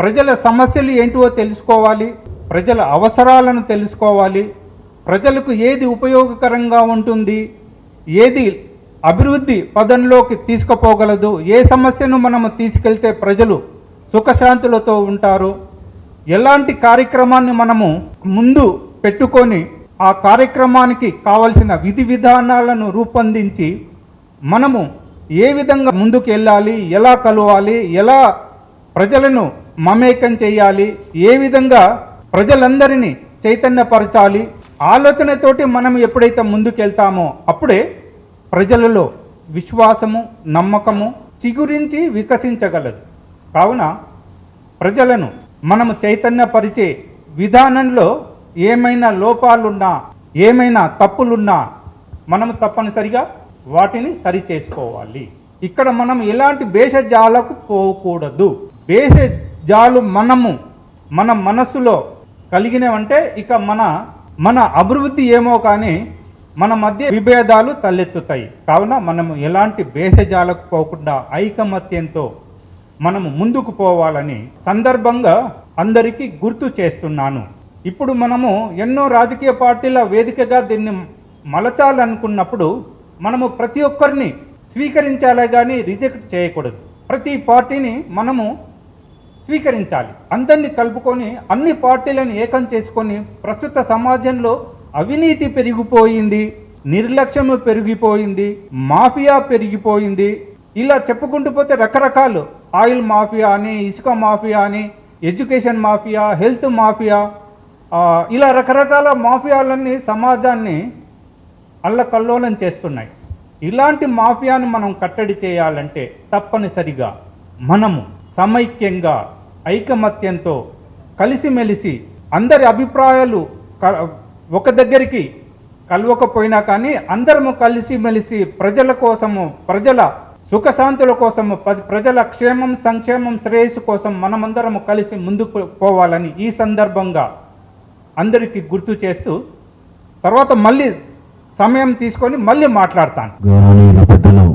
ప్రజల సమస్యలు ఏంటివో తెలుసుకోవాలి, ప్రజల అవసరాలను తెలుసుకోవాలి, ప్రజలకు ఏది ఉపయోగకరంగా ఉంటుంది, ఏది అభివృద్ధి పదంలోకి తీసుకుపోగలదు, ఏ సమస్యను మనము తీసుకెళ్తే ప్రజలు సుఖశాంతులతో ఉంటారు, ఎలాంటి కార్యక్రమాన్ని మనము ముందు పెట్టుకొని ఆ కార్యక్రమానికి కావలసిన విధి విధానాలను రూపొందించి మనము ఏ విధంగా ముందుకు వెళ్ళాలి, ఎలా కలవాలి, ఎలా ప్రజలను మమేకం చేయాలి, ఏ విధంగా ప్రజలందరినీ చైతన్యపరచాలి, ఆలోచనతోటి మనం ఎప్పుడైతే ముందుకెళ్తామో అప్పుడే ప్రజలలో విశ్వాసము, నమ్మకము చిగురించి వికసించగలదు. కావున ప్రజలను మనము చైతన్యపరిచే విధానంలో ఏమైనా లోపాలున్నా, ఏమైనా తప్పులున్నా మనము తప్పనిసరిగా వాటిని సరి చేసుకోవాలి. ఇక్కడ మనం ఎలాంటి భేషజాలకు పోకూడదు. భేషజాలు మన మనస్సులో కలిగినవంటే ఇక మన అభివృద్ధి ఏమో కానీ మన మధ్య విభేదాలు తలెత్తుతాయి. కావున మనము ఎలాంటి భేషజాలకు పోకుండా ఐకమత్యంతో మనము ముందుకు పోవాలని సందర్భంగా అందరికీ గుర్తు చేస్తున్నాను. ఇప్పుడు మనము ఎన్నో రాజకీయ పార్టీల వేదికగా దీన్ని మలచాలనుకున్నప్పుడు మనము ప్రతి ఒక్కరిని స్వీకరించాలే కానీ రిజెక్ట్ చేయకూడదు. ప్రతి పార్టీని మనము స్వీకరించాలి, అందరినీ కలుపుకొని అన్ని పార్టీలను ఏకం చేసుకొని ప్రస్తుత సమాజంలో అవినీతి పెరిగిపోయింది, నిర్లక్ష్యము పెరిగిపోయింది, మాఫియా పెరిగిపోయింది. ఇలా చెప్పుకుంటూ పోతే రకరకాలు ఆయిల్ మాఫియా అని, ఇసుక మాఫియా అని, ఎడ్యుకేషన్ మాఫియా, హెల్త్ మాఫియా, ఇలా రకరకాల మాఫియాలన్నీ సమాజాన్ని అల్లకల్లోలం చేస్తున్నాయి. ఇలాంటి మాఫియాను మనం కట్టడి చేయాలంటే తప్పనిసరిగా మనము సమైక్యంగా ఐకమత్యంతో కలిసిమెలిసి అందరి అభిప్రాయాలు ఒక దగ్గరికి కలవకపోయినా కానీ అందరము కలిసిమెలిసి ప్రజల కోసము, ప్రజల సుఖశాంతుల కోసము, ప్రజల క్షేమం, సంక్షేమం, శ్రేయస్సు కోసం మనమందరము కలిసి ముందుకు పోవాలని ఈ సందర్భంగా అందరికీ గుర్తు చేస్తూ తర్వాత మళ్ళీ సమయం తీసుకొని మళ్ళీ మాట్లాడతాను. గౌరవనీయుల పెద్దలు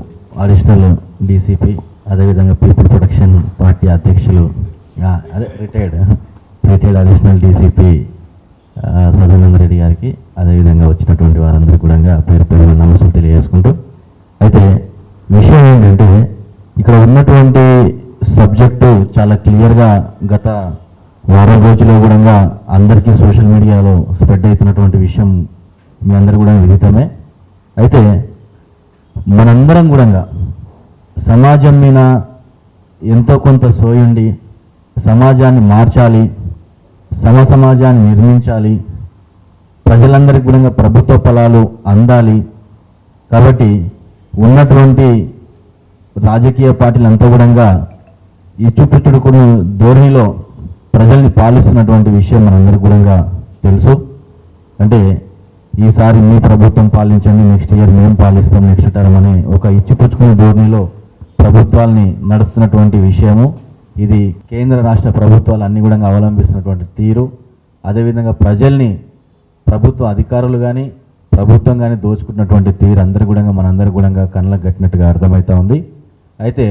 అడిషనల్ డీసీపీ, అదేవిధంగా పీపుల్ ప్రొటెక్షన్ పార్టీ అధ్యక్షులు, retired additional DCP Sadananda Reddy గారికి, అదేవిధంగా వచ్చినటువంటి వారందరికీ కూడా పేరు పేరు నమస్సులు తెలియజేసుకుంటూ, అయితే విషయం ఏంటంటే ఇక్కడ ఉన్నటువంటి సబ్జెక్టు చాలా క్లియర్గా గత వారం రోజుల్లో కూడా అందరికీ సోషల్ మీడియాలో స్ప్రెడ్ అవుతున్నటువంటి విషయం మీ అందరూ కూడా విదితమే. అయితే మనందరం కూడా సమాజం మీద ఎంతో కొంత సోయుండి సమాజాన్ని మార్చాలి, సమాజాన్ని నిర్మించాలి, ప్రజలందరికీ కూడా ప్రభుత్వ ఫలాలు అందాలి. కాబట్టి ఉన్నటువంటి రాజకీయ పార్టీలంతా కూడా ఇచ్చుపుచ్చుడుకుని ధోరణిలో ప్రజల్ని పాలిస్తున్నటువంటి విషయం మనందరికీ కూడా తెలుసు. అంటే ఈసారి మీ ప్రభుత్వం పాలించండి, నెక్స్ట్ ఇయర్ మేము పాలిస్తాం, నెక్స్ట్ టర్మ్ అని ఒక ఇచ్చిపుచ్చుకునే ధోరణిలో ప్రభుత్వాల్ని నడుస్తున్నటువంటి విషయము. ఇది కేంద్ర రాష్ట్ర ప్రభుత్వాలు అన్నీ కూడా అవలంబిస్తున్నటువంటి తీరు. అదేవిధంగా ప్రజల్ని ప్రభుత్వ అధికారులు కానీ ప్రభుత్వం కానీ దోచుకున్నటువంటి తీరు అందరూ కూడా మనందరూ కూడా కళ్ళకు కట్టినట్టుగా అర్థమవుతా ఉంది. అయితే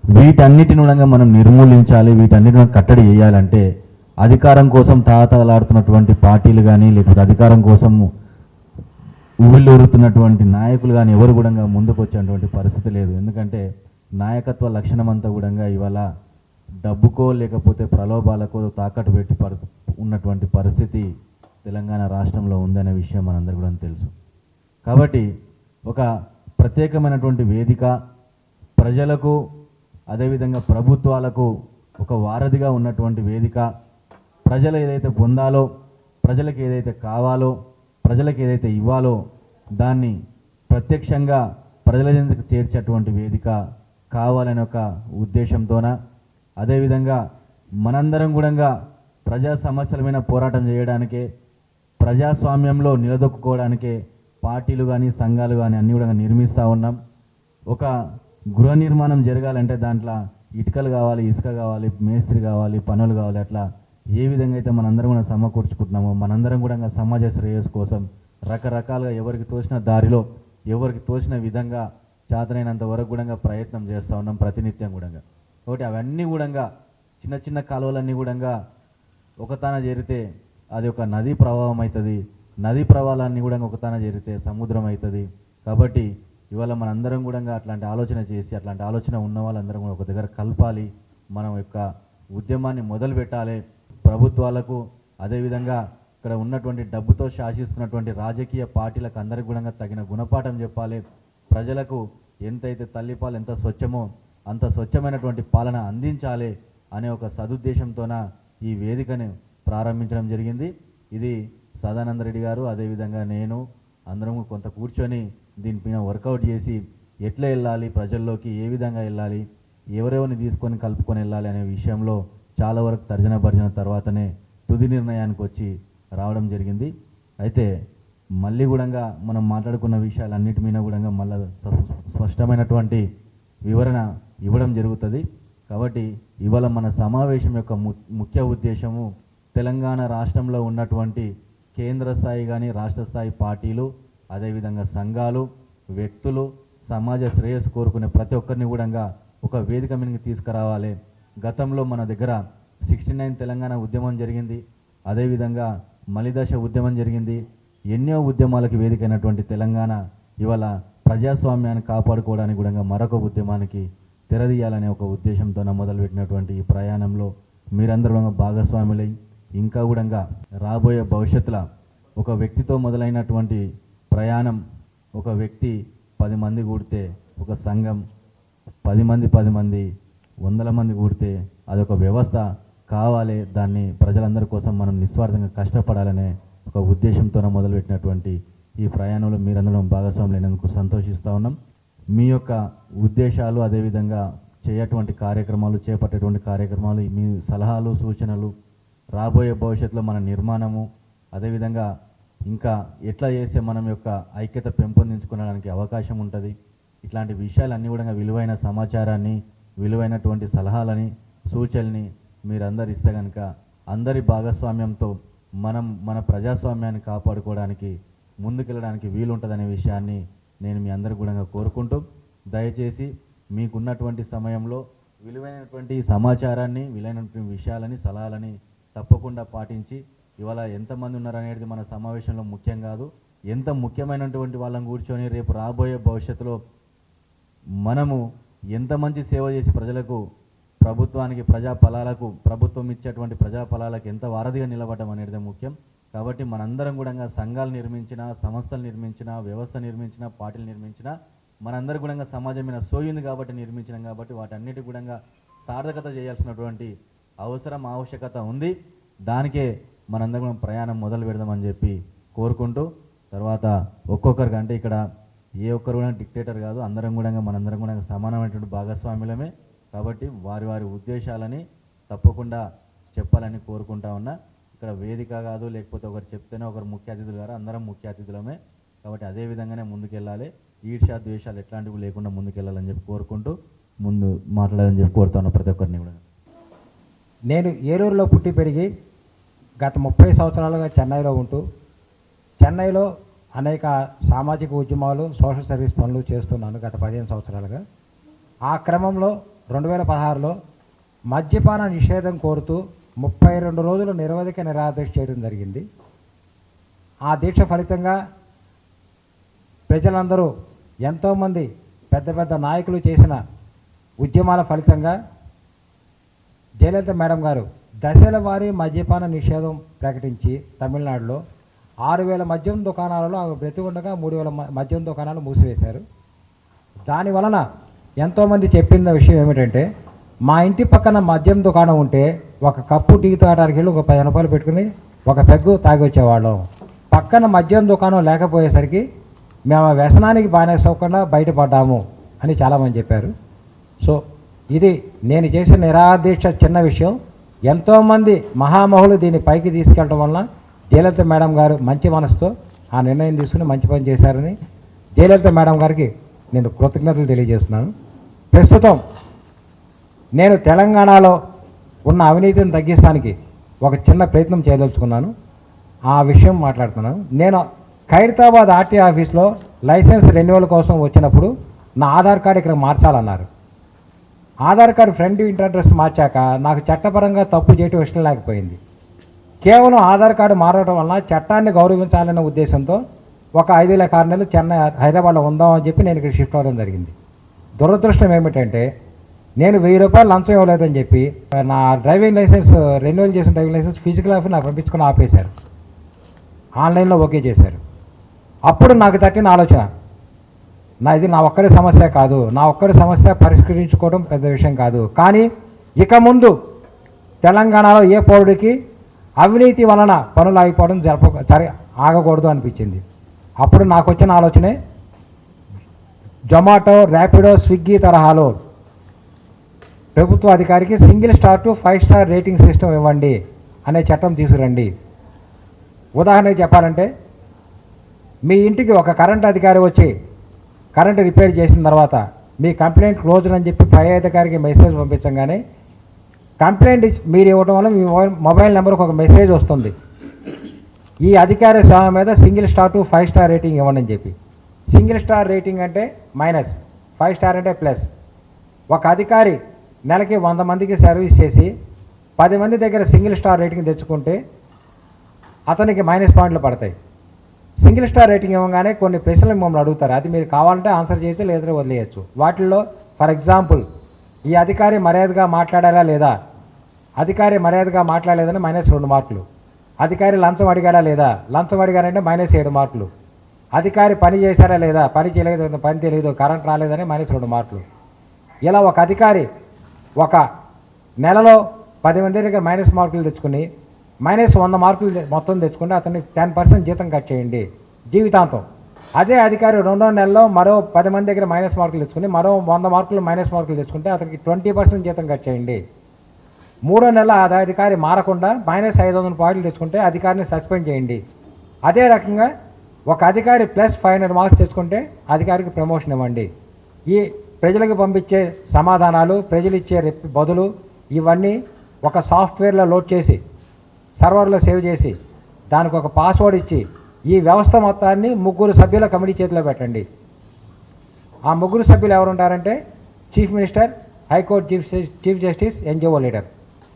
వీటన్నిటిని కూడా మనం నిర్మూలించాలి, వీటన్నిటిని కట్టడి చేయాలంటే అధికారం కోసం తాతలాడుతున్నటువంటి పార్టీలు కానీ లేకపోతే అధికారం కోసం ఊళ్ళూరుతున్నటువంటి నాయకులు కానీ ఎవరు కూడా ముందుకు వచ్చేటువంటి పరిస్థితి లేదు. ఎందుకంటే నాయకత్వ లక్షణం అంతా కూడా ఇవాళ డబ్బుకో లేకపోతే ప్రలోభాలకో తాకట్టు పెట్టి ఉన్నటువంటి పరిస్థితి తెలంగాణ రాష్ట్రంలో ఉందనే విషయం మనందరూ కూడా తెలుసు. కాబట్టి ఒక ప్రత్యేకమైనటువంటి వేదిక ప్రజలకు అదేవిధంగా ప్రభుత్వాలకు ఒక వారధిగా ఉన్నటువంటి వేదిక, ప్రజలు ఏదైతే పొందాలో, ప్రజలకు ఏదైతే కావాలో, ప్రజలకు ఏదైతే ఇవ్వాలో దాన్ని ప్రత్యక్షంగా ప్రజల చెంతకు చేర్చేటువంటి వేదిక కావాలనే ఒక ఉద్దేశంతోన, అదేవిధంగా మనందరం కూడా ప్రజా సమస్యల మీద పోరాటం చేయడానికే, ప్రజాస్వామ్యంలో నిలదొక్కుకోవడానికే పార్టీలు కానీ సంఘాలు కానీ అన్నీ కూడా నిర్మిస్తూ ఉన్నాం. ఒక గృహ నిర్మాణం జరగాలంటే దాంట్లో ఇటుకలు కావాలి, ఇసుక కావాలి, మేస్త్రి కావాలి, పనులు కావాలి. అట్లా ఏ విధంగా అయితే మనందరం కూడా సమకూర్చుకుంటున్నామో మనందరం కూడా సమాజ శ్రేయస్సు కోసం రకరకాలుగా ఎవరికి తోచిన దారిలో ఎవరికి తోచిన విధంగా చేతనైనంత వరకు కూడా ప్రయత్నం చేస్తూ ఉన్నాం ప్రతినిత్యం కూడా. కాబట్టి అవన్నీ కూడా చిన్న చిన్న కాలువలన్నీ కూడా ఒకతాన చేరితే అది ఒక నదీ ప్రవాహం అవుతుంది. నదీ ప్రవాహాలన్నీ కూడా ఒకతాన చేరితే సముద్రం అవుతుంది. కాబట్టి ఇవాళ మనందరం కూడా అట్లాంటి ఆలోచన చేసి అట్లాంటి ఆలోచన ఉన్న వాళ్ళందరం కూడా ఒక దగ్గర కలపాలి. మనం యొక్క ఉద్యమాన్ని మొదలు పెట్టాలి. ప్రభుత్వాలకు అదేవిధంగా ఇక్కడ ఉన్నటువంటి డబ్బుతో శాసిస్తున్నటువంటి రాజకీయ పార్టీలకు అందరికీ కూడా తగిన గుణపాఠం చెప్పాలి. ప్రజలకు ఎంతైతే తల్లిపాలు ఎంత స్వచ్ఛమో అంత స్వచ్ఛమైనటువంటి పాలన అందించాలి అనే ఒక సదుద్దేశంతోన ఈ వేదికను ప్రారంభించడం జరిగింది. ఇది సదానంద రెడ్డి గారు అదేవిధంగా నేను అందరం కొంత కూర్చొని దీనిపైన వర్కౌట్ చేసి ఎట్లా వెళ్ళాలి, ప్రజల్లోకి ఏ విధంగా వెళ్ళాలి, ఎవరెవరిని తీసుకొని కలుపుకొని వెళ్ళాలి అనే విషయంలో చాలా వరకు తర్జన భర్జన తర్వాతనే తుది నిర్ణయానికి వచ్చి రావడం జరిగింది. అయితే మళ్ళీ కూడా మనం మాట్లాడుకున్న విషయాలన్నిటి మీద కూడా మళ్ళీ స్పష్టమైనటువంటి వివరణ ఇవ్వడం జరుగుతుంది. కాబట్టి ఇవాళ మన సమావేశం యొక్క ముఖ్య ఉద్దేశము తెలంగాణ రాష్ట్రంలో ఉన్నటువంటి కేంద్ర స్థాయి కానీ రాష్ట్ర స్థాయి పార్టీలు అదేవిధంగా సంఘాలు, వ్యక్తులు, సమాజ శ్రేయస్సు కోరుకునే ప్రతి ఒక్కరిని కూడా ఒక వేదిక మీదకి తీసుకురావాలి. గతంలో మన దగ్గర 69 తెలంగాణ ఉద్యమం జరిగింది. అదేవిధంగా మలిదశ ఉద్యమం జరిగింది. ఎన్నో ఉద్యమాలకు వేదికైనటువంటి తెలంగాణ ఇవాళ ప్రజాస్వామ్యాన్ని కాపాడుకోవడానికి కూడా మరొక ఉద్యమానికి తెరదీయాలనే ఒక ఉద్దేశంతో మొదలుపెట్టినటువంటి ఈ ప్రయాణంలో మీరందరూ భాగస్వాములై ఇంకా కూడా రాబోయే భవిష్యత్తులో ఒక వ్యక్తితో మొదలైనటువంటి ప్రయాణం, ఒక వ్యక్తి 10 మంది కూడితే ఒక సంఘం, 10 మంది 100 మంది కూడితే అదొక వ్యవస్థ కావాలి. దాన్ని ప్రజలందరి కోసం మనం నిస్వార్థంగా కష్టపడాలనే ఒక ఉద్దేశంతో మొదలుపెట్టినటువంటి ఈ ప్రయాణంలో మీరందరూ భాగస్వాములైనందుకు సంతోషిస్తూ ఉన్నాం. మీ యొక్క ఉద్దేశాలు అదేవిధంగా చేయటువంటి కార్యక్రమాలు, చేపట్టేటువంటి కార్యక్రమాలు, మీ సలహాలు, సూచనలు, రాబోయే భవిష్యత్తులో మన నిర్మాణము, అదేవిధంగా ఇంకా ఎట్లా చేస్తే మనం యొక్క ఐక్యత పెంపొందించుకోవడానికి అవకాశం ఉంటుంది. ఇట్లాంటి విషయాలన్నీ కూడా విలువైన సమాచారాన్ని, విలువైనటువంటి సలహాలని, సూచనల్ని మీరందరూ ఇస్తే కనుక అందరి భాగస్వామ్యంతో మనం మన ప్రజాస్వామ్యాన్ని కాపాడుకోవడానికి ముందుకెళ్ళడానికి వీలుంటుందనే విషయాన్ని నేను మీ అందరికీ కూడా కోరుకుంటూ, దయచేసి మీకున్నటువంటి సమయంలో విలువైనటువంటి సమాచారాన్ని, విలువైనటువంటి విషయాలని, సలహాలని తప్పకుండా పాటించి ఇవాళ ఎంతమంది ఉన్నారనేది మన సమావేశంలో ముఖ్యం కాదు. ఎంత ముఖ్యమైనటువంటి వాళ్ళని కూర్చొని రేపు రాబోయే భవిష్యత్తులో మనము ఎంత మంచి సేవ చేసి ప్రజలకు, ప్రభుత్వానికి, ప్రజాఫలాలకు, ప్రభుత్వం ఇచ్చేటువంటి ప్రజాఫలాలకు ఎంత వారధిగా నిలబడడం అనేది ముఖ్యం. కాబట్టి మనందరం కూడా సంఘాలు నిర్మించినా, సంస్థలు నిర్మించినా, వ్యవస్థ నిర్మించినా, పార్టీలు నిర్మించినా మనందరూ కూడా సమాజం మీద సోయింది కాబట్టి నిర్మించినాం. కాబట్టి వాటన్నిటి కూడా సార్థకత చేయాల్సినటువంటి అవసరం, ఆవశ్యకత ఉంది. దానికే మనందరం కూడా ప్రయాణం మొదలు పెడదామని చెప్పి కోరుకుంటూ, తర్వాత ఒక్కొక్కరికి అంటే ఇక్కడ ఏ ఒక్కరు కూడా డిక్టేటర్ కాదు, అందరం కూడా మనందరం కూడా సమానమైనటువంటి భాగస్వామ్యులమే. కాబట్టి వారి వారి ఉద్దేశాలని తప్పకుండా చెప్పాలని కోరుకుంటా ఉన్నా. ఇక్కడ వేదిక కాదు, లేకపోతే ఒకరు చెప్తేనే ఒకరు ముఖ్య అతిథులు గారు, అందరం ముఖ్య అతిథులమే. కాబట్టి అదే విధంగానే ముందుకెళ్ళాలి. ఈర్ష్య ద్వేషాలు ఎట్లాంటివి లేకుండా ముందుకెళ్ళాలని చెప్పి కోరుకుంటూ ముందు మాట్లాడాలని చెప్పి కోరుతా ఉన్నా ప్రతి ఒక్కరిని కూడా. నేను ఏలూరులో పుట్టి పెరిగి గత 30 సంవత్సరాలుగా చెన్నైలో ఉంటూ చెన్నైలో అనేక సామాజిక ఉద్యమాలు, సోషల్ సర్వీస్ పనులు చేస్తున్నాను గత 15 సంవత్సరాలుగా. ఆ క్రమంలో 2016లో మద్యపాన నిషేధం కోరుతూ 32 రోజులు నిరవధిక నిరాదీక్ష చేయడం జరిగింది. ఆ దీక్ష ఫలితంగా ప్రజలందరూ, ఎంతోమంది పెద్ద పెద్ద నాయకులు చేసిన ఉద్యమాల ఫలితంగా జయలలిత మేడం గారు దశల వారీ మద్యపాన నిషేధం ప్రకటించి తమిళనాడులో 6,000 మద్యం దుకాణాలలో ఆమె బ్రతి ఉండగా 3,000 మద్యం దుకాణాలు మూసివేశారు. దానివలన ఎంతోమంది చెప్పిన విషయం ఏమిటంటే, మా ఇంటి పక్కన మద్యం దుకాణం ఉంటే ఒక కప్పు టీ తాగడానికి వెళ్ళి ఒక 10 రూపాయలు పెట్టుకుని ఒక పెగ్గు తాగి వచ్చేవాళ్ళం. పక్కన మద్యం దుకాణం లేకపోయేసరికి మేము ఆ వ్యసనానికి బానిసవ్వకుండా బయటపడ్డాము అని చాలామంది చెప్పారు. సో ఇది నేను చేసిన నిరాదీక్ష చిన్న విషయం. ఎంతోమంది మహామహులు దీన్ని పైకి తీసుకెళ్ళడం వలన జయలలిత మేడం గారు మంచి మనసుతో ఆ నిర్ణయం తీసుకుని మంచి పని చేశారని జయలలిత మేడం గారికి నేను కృతజ్ఞతలు తెలియజేస్తున్నాను. ప్రస్తుతం నేను తెలంగాణలో ఉన్న అవినీతిని తగ్గించడానికి ఒక చిన్న ప్రయత్నం చేయదలుచుకున్నాను. ఆ విషయం మాట్లాడుతున్నాను. నేను ఖైరతాబాద్ ఆర్టీ ఆఫీస్లో లైసెన్స్ రెన్యువల్ కోసం వచ్చినప్పుడు నా ఆధార్ కార్డు ఇక్కడ మార్చాలన్నారు. ఆధార్ కార్డు ఫ్రెండ్ ఇంటర్ అడ్రస్ మార్చాక నాకు చట్టపరంగా తప్పు చేయటం ఇష్టం లేకపోయింది. కేవలం ఆధార్ కార్డు మారడం వల్ల చట్టాన్ని గౌరవించాలనే ఉద్దేశంతో ఒక 5 నెలలు చెన్నై హైదరాబాద్లో ఉందామని చెప్పి నేను ఇక్కడ షిఫ్ట్ అవ్వడం జరిగింది. దురదృష్టం ఏమిటంటే నేను 1000 రూపాయలు లంచం ఇవ్వలేదని చెప్పి నా డ్రైవింగ్ లైసెన్స్ రెన్యువల్ చేసిన డ్రైవింగ్ లైసెన్స్ ఫిజికల్ ఆఫీస్ నాకు పంపించుకొని ఆపేశారు. ఆన్లైన్లో ఓకే చేశారు. అప్పుడు నాకు తట్టిన ఆలోచన, ఇది నా ఒక్కడి సమస్య కాదు, నా ఒక్కడి సమస్య పరిష్కరించుకోవడం పెద్ద విషయం కాదు, కానీ ఇక ముందు తెలంగాణలో ఏ పౌరుడికి అవినీతి వలన పనులు ఆగిపోవడం ఆగకూడదు అనిపించింది. అప్పుడు నాకు వచ్చిన ఆలోచనే జొమాటో, ర్యాపిడో, స్విగ్గీ తరహాలో ప్రభుత్వ అధికారికి single star to 5 star rating system ఇవ్వండి అనే చట్టం తీసుకురండి. ఉదాహరణకు చెప్పాలంటే మీ ఇంటికి ఒక కరెంట్ అధికారి వచ్చి కరెంట్ రిపేర్ చేసిన తర్వాత మీ కంప్లైంట్ క్లోజ్ అని చెప్పి పై అధికారికి మెసేజ్ పంపించగానే కంప్లైంట్ మీరు ఇవ్వడం వల్ల మీ మొబైల్ నెంబర్కి ఒక మెసేజ్ వస్తుంది, ఈ అధికారి సేవ మీద single star to 5 star rating ఇవ్వండి అని చెప్పి. సింగిల్ స్టార్ రేటింగ్ అంటే మైనస్, 5 స్టార్ అంటే ప్లస్. ఒక అధికారి నెలకి 100 మందికి సర్వీస్ చేసి 10 మంది దగ్గర సింగిల్ స్టార్ రేటింగ్ తెచ్చుకుంటే అతనికి మైనస్ పాయింట్లు పడతాయి. సింగిల్ స్టార్ రేటింగ్ ఇవ్వగానే కొన్ని ప్రశ్నలు మమ్మల్ని అడుగుతారు, అది మీరు కావాలంటే ఆన్సర్ చేయొచ్చు, లేదంటే వదిలేయచ్చు. వాటిల్లో ఫర్ ఎగ్జాంపుల్ ఈ అధికారి మర్యాదగా మాట్లాడారా లేదా, అధికారి మర్యాదగా మాట్లాడలేదని -2 మార్కులు. అధికారి లంచం అడిగాడా లేదా, లంచం అడిగారంటే -7 మార్కులు. అధికారి పని చేశారా లేదా, పని చేయలేదు, పని తెలియదు, కరెంట్ రాలేదని -2 మార్కులు. ఇలా ఒక అధికారి ఒక నెలలో 10 మంది దగ్గర మైనస్ మార్కులు తెచ్చుకుని -100 మార్కులు మొత్తం తెచ్చుకుంటే అతనికి 10% జీతం కట్ చేయండి జీవితాంతం. అదే అధికారి 2వ నెలలో మరో 10 మంది దగ్గర మైనస్ మార్కులు తెచ్చుకుని మరో 100 మార్కులు మైనస్ మార్కులు తెచ్చుకుంటే అతనికి 20% జీతం కట్ చేయండి. 3వ నెల అదే అధికారి మారకుండా -500 పాయింట్లు తెచ్చుకుంటే అధికారిని సస్పెండ్ చేయండి. అదే రకంగా ఒక అధికారి +500 మార్క్స్ తెచ్చుకుంటే అధికారికి ప్రమోషన్ ఇవ్వండి. ఈ ప్రజలకు పంపించే సమాధానాలు, ప్రజలు ఇచ్చే బదులు ఇవన్నీ ఒక సాఫ్ట్వేర్లో లోడ్ చేసి సర్వర్లో సేవ్ చేసి దానికి ఒక పాస్వర్డ్ ఇచ్చి ఈ వ్యవస్థ మొత్తాన్ని 3 సభ్యుల కమిటీ చేతిలో పెట్టండి. ఆ 3 సభ్యులు ఎవరుంటారంటే chief minister, high court chief justice, NGO leader.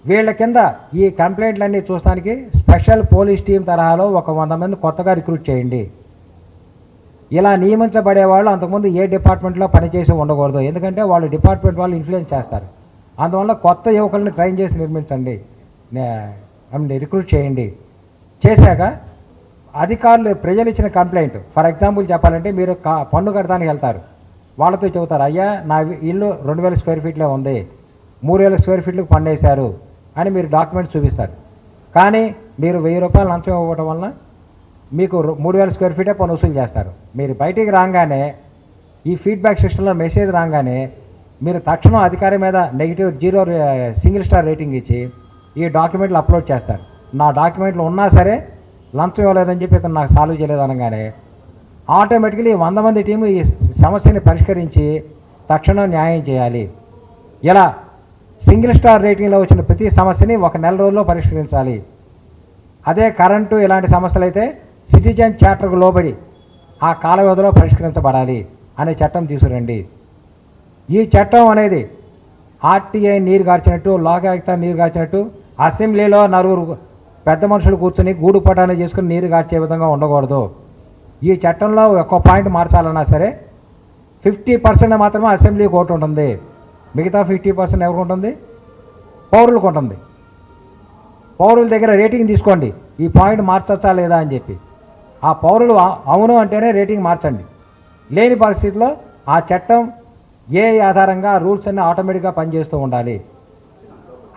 వీళ్ళ కింద ఈ కంప్లైంట్లన్నీ చూస్తానికి స్పెషల్ పోలీస్ టీం తరహాలో ఒక 100 మంది కొత్తగా రిక్రూట్ చేయండి. ఇలా నియమించబడే వాళ్ళు అంతకుముందు ఏ డిపార్ట్మెంట్లో పనిచేసి ఉండకూడదు, ఎందుకంటే వాళ్ళు డిపార్ట్మెంట్ వాళ్ళు ఇన్ఫ్లుయెన్స్ చేస్తారు. అందువల్ల కొత్త యువకులను ట్రైన్ చేసి నిర్మించండి, రిక్రూట్ చేయండి. చేశాక అధికారులు ప్రజలు ఇచ్చిన కంప్లైంట్, ఫర్ ఎగ్జాంపుల్ చెప్పాలంటే మీరు పన్ను కట్టడానికి వెళ్తారు, వాళ్ళతో చెబుతారు, అయ్యా నా ఇల్లు 2000 స్క్వేర్ ఫీట్లో ఉంది, 3000 స్క్వేర్ ఫీట్లకు పన్ను వేశారు అని మీరు డాక్యుమెంట్స్ చూపిస్తారు. కానీ మీరు 1000 రూపాయలు లంచం ఇవ్వడం వలన మీకు 3000 స్క్వేర్ ఫీటే పన్ను వసూలు చేస్తారు. మీరు బయటికి రాగానే ఈ ఫీడ్బ్యాక్ సిస్టంలో మెసేజ్ రాగానే మీరు తక్షణం అధికారి మీద -0 సింగిల్ స్టార్ రేటింగ్ ఇచ్చి ఈ డాక్యుమెంట్లు అప్లోడ్ చేస్తారు. నా డాక్యుమెంట్లు ఉన్నా సరే లంచం ఇవ్వలేదని చెప్పి ఇతను నాకు సాల్వ్ చేయలేదు అనగానే ఆటోమేటికలీ 100 మంది టీము ఈ సమస్యని పరిష్కరించి తక్షణం న్యాయం చేయాలి. ఇలా సింగిల్ స్టార్ రేటింగ్లో వచ్చిన ప్రతి సమస్యని 1 నెల రోజుల్లో పరిష్కరించాలి. అదే కరెంటు ఇలాంటి సమస్యలు అయితే సిటిజన్ చార్టర్కు లోబడి ఆ కాల వ్యవధిలో పరిష్కరించబడాలి అనే చట్టం తీసుకురండి. ఈ చట్టం అనేది ఆర్టీఐ నీరు గార్చినట్టు, లోకాయుక్త నీరు గార్చినట్టు అసెంబ్లీలో 9 పెద్ద మనుషులు కూర్చొని గూడు పటాన్ని చేసుకుని నీరు గార్చే విధంగా ఉండకూడదు. ఈ చట్టంలో ఒక్క పాయింట్ మార్చాలన్నా సరే 50% మాత్రమే అసెంబ్లీకి ఓటు ఉంటుంది, మిగతా 50% ఎవరికి ఉంటుంది? పౌరులకు ఉంటుంది. పౌరుల దగ్గర రేటింగ్ తీసుకోండి, ఈ పాయింట్ మార్చచ్చా లేదా అని చెప్పి. ఆ పౌరులు అవును అంటేనే రేటింగ్ మార్చండి. లేని పరిస్థితిలో ఆ చట్టం ఏ ఆధారంగా రూల్స్ అన్నీ ఆటోమేటిక్గా పనిచేస్తూ ఉండాలి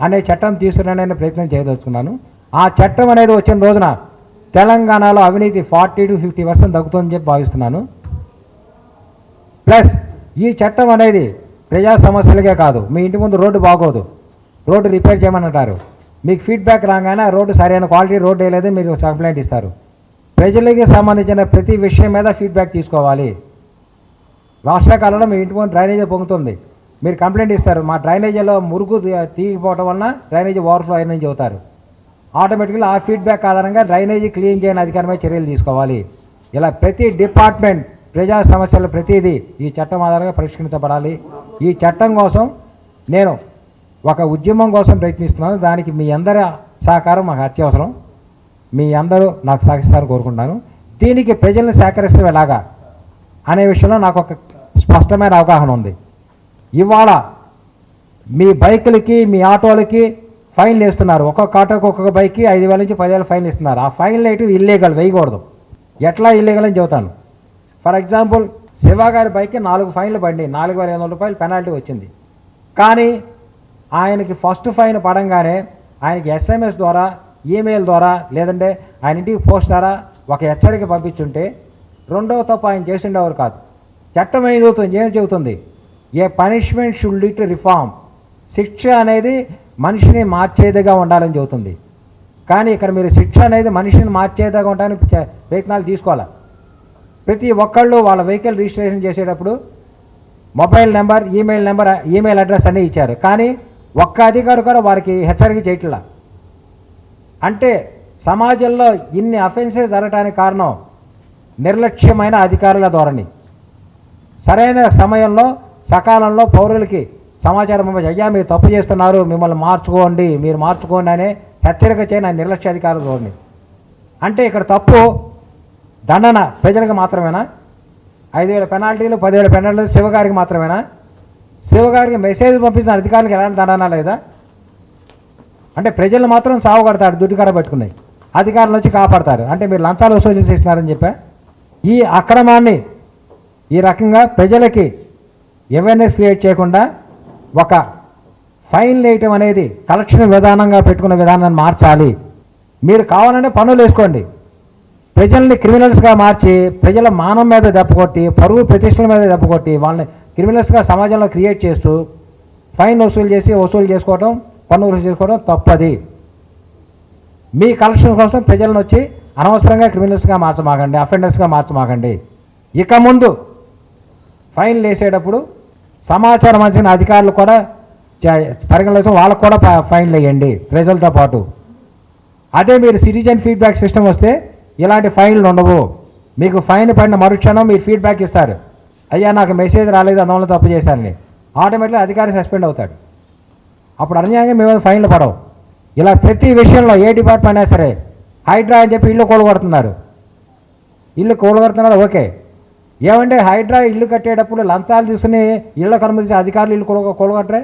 అనే చట్టం తీసుకురానే ప్రయత్నం చేయదలుచుకున్నాను. ఆ చట్టం అనేది వచ్చిన రోజున తెలంగాణలో అవినీతి 40 to 50% తగ్గుతుందని చెప్పి భావిస్తున్నాను. ప్లస్ ఈ చట్టం అనేది ప్రజా సమస్యలకే కాదు, మీ ఇంటి ముందు రోడ్డు బాగోదు, రోడ్డు రిపేర్ చేయమని అంటారు, మీకు ఫీడ్బ్యాక్ రాగానే రోడ్డు సరైన క్వాలిటీ రోడ్డు వేయలేదు మీరు కంప్లైంట్ ఇస్తారు. ప్రజలకి సంబంధించిన ప్రతి విషయం మీద ఫీడ్బ్యాక్ తీసుకోవాలి. వర్షాకాలంలో మీ ఇంటి ముందు డ్రైనేజీ పొంగుతుంది, మీరు కంప్లైంట్ ఇస్తారు, మా డ్రైనేజీలో మురుగు తీగిపోవడం వలన డ్రైనేజీ ఓవర్ఫ్లో అయిందని చెబుతారు. ఆటోమేటిక్గా ఆ ఫీడ్బ్యాక్ ఆధారంగా డ్రైనేజీ క్లీన్ చేయని అధికారమే చర్యలు తీసుకోవాలి. ఇలా ప్రతి డిపార్ట్మెంట్ ప్రజా సమస్యలు ప్రతిదీ ఈ చట్టం ఆధారంగా పరిష్కరించబడాలి. ఈ చట్టం కోసం నేను ఒక ఉద్యమం కోసం ప్రయత్నిస్తున్నాను. దానికి మీ అందరి సహకారం మాకు అత్యవసరం. మీ అందరూ నాకు సహకరిస్తారని కోరుకుంటున్నాను. దీనికి ప్రజల్ని సేకరిస్తే ఎలాగా అనే విషయంలో నాకు ఒక స్పష్టమైన అవగాహన ఉంది. ఇవాళ మీ బైకులకి మీ ఆటోలకి ఫైన్లు వేస్తున్నారు. ఒక్కొక్క ఆటోకి ఒక్కొక్క బైక్కి 5,000 నుంచి 10,000 ఫైన్లు ఇస్తున్నారు. ఆ ఫైన్లు అయితే ఇల్లీగల్, వేయకూడదు. ఎట్లా ఇల్లీగల్ అని చెబుతాను. ఫర్ ఎగ్జాంపుల్, శివ గారి బైక్కి 4 ఫైన్లు పడి 4,500 రూపాయలు పెనాల్టీ వచ్చింది. కానీ ఆయనకి ఫస్ట్ ఫైన్ పడంగానే ఆయనకి SMS ద్వారా, ఈమెయిల్ ద్వారా, లేదంటే ఆయన ఇంటికి పోస్ట్ ద్వారా ఒక హెచ్చరిక పంపించుంటే రెండవ తప్పు ఆయన చేసిండేవారు కాదు. చట్టం ఏం చెబుతుంది? A punishment should lead to reform. శిక్ష అనేది మనిషిని మార్చేదిగా ఉండాలని చెబుతుంది. కానీ ఇక్కడ మీరు శిక్ష అనేది మనిషిని మార్చేదిగా ఉండడానికి ప్రయత్నాలు తీసుకోవాలి. ప్రతి ఒక్కళ్ళు వాళ్ళ వెహికల్ రిజిస్ట్రేషన్ చేసేటప్పుడు మొబైల్ నెంబర్, ఈమెయిల్ అడ్రస్ అన్నీ ఇచ్చారు. కానీ ఒక్క అధికారి కూడా వారికి హెచ్చరిక చేయట్లా. అంటే సమాజంలో ఇన్ని అఫెన్సెస్ జరగడానికి కారణం నిర్లక్ష్యమైన అధికారుల ధోరణి. సరైన సమయంలో సకాలంలో పౌరులకి సమాచారం అయ్యా మీరు తప్పు చేస్తున్నారు, మిమ్మల్ని మీరు మార్చుకోండి అనే హెచ్చరిక చేయని నిర్లక్ష్య అధికారుల ధోరణి. అంటే ఇక్కడ తప్పు దండన ప్రజలకు మాత్రమేనా? 5,000 పెనాల్టీలు, 10,000 పెనాల్టీలు శివగారికి మాత్రమేనా? శివగారికి మెసేజ్ పంపించిన అధికారులకు ఎలాంటి దండన లేదా? అంటే ప్రజలు మాత్రం సాగుకడతాడు దుడ్డు కడ పెట్టుకున్నాయి, అధికారులు వచ్చి కాపాడతారు. అంటే మీరు లంచాలు వసూలు చేసేస్తున్నారని చెప్పా. ఈ అక్రమాన్ని ఈ రకంగా ప్రజలకి అవేర్నెస్ క్రియేట్ చేయకుండా ఒక ఫైన్ వేయటం అనేది కలెక్షన్ విధానంగా పెట్టుకున్న విధానాన్ని మార్చాలి. మీరు కావాలంటే పన్నులు వేసుకోండి. ప్రజల్ని క్రిమినల్స్గా మార్చి ప్రజల మానం మీద దెబ్బకొట్టి, పరువు ప్రతిష్టల మీద దెబ్బకొట్టి వాళ్ళని క్రిమినల్స్గా సమాజంలో క్రియేట్ చేస్తూ ఫైన్ వసూలు చేసుకోవడం, పన్ను వసూలు చేసుకోవడం తప్పది. మీ కలెక్షన్ కోసం ప్రజలను వచ్చి అనవసరంగా క్రిమినల్స్గా మార్చమాకండి, అఫెండర్స్గా మార్చమాకండి. ఇక ముందు ఫైన్లు వేసేటప్పుడు సమాచారం అందిన అధికారులు కూడా పరిగణలో వాళ్ళకు కూడా ఫైన్లు వేయండి ప్రజలతో పాటు. అదే మీరు సిటిజన్ ఫీడ్బ్యాక్ సిస్టమ్ వస్తే ఇలాంటి ఫైన్లు ఉండవు. మీకు ఫైన్ పడిన మరుక్షణం మీరు ఫీడ్బ్యాక్ ఇస్తారు, అయ్యా నాకు మెసేజ్ రాలేదు అందువల్ల తప్పు చేశారని. ఆటోమేటిక్గా అధికారి సస్పెండ్ అవుతాడు. అప్పుడు అన్యాయంగా మీ మీద ఫైన్లు పడవు. ఇలా ప్రతి విషయంలో ఏ డిపార్ట్మెంట్ అయినా సరే హైడ్రా అని చెప్పి ఇల్లు కూలగొడుతున్నారు. ఓకే, ఏమంటే హైడ్రా ఇల్లు కట్టేటప్పుడు లంచాలు తీసుకుని ఇళ్ళకు అనుమతించే అధికారులు ఇల్లు కూలగొట్టరే?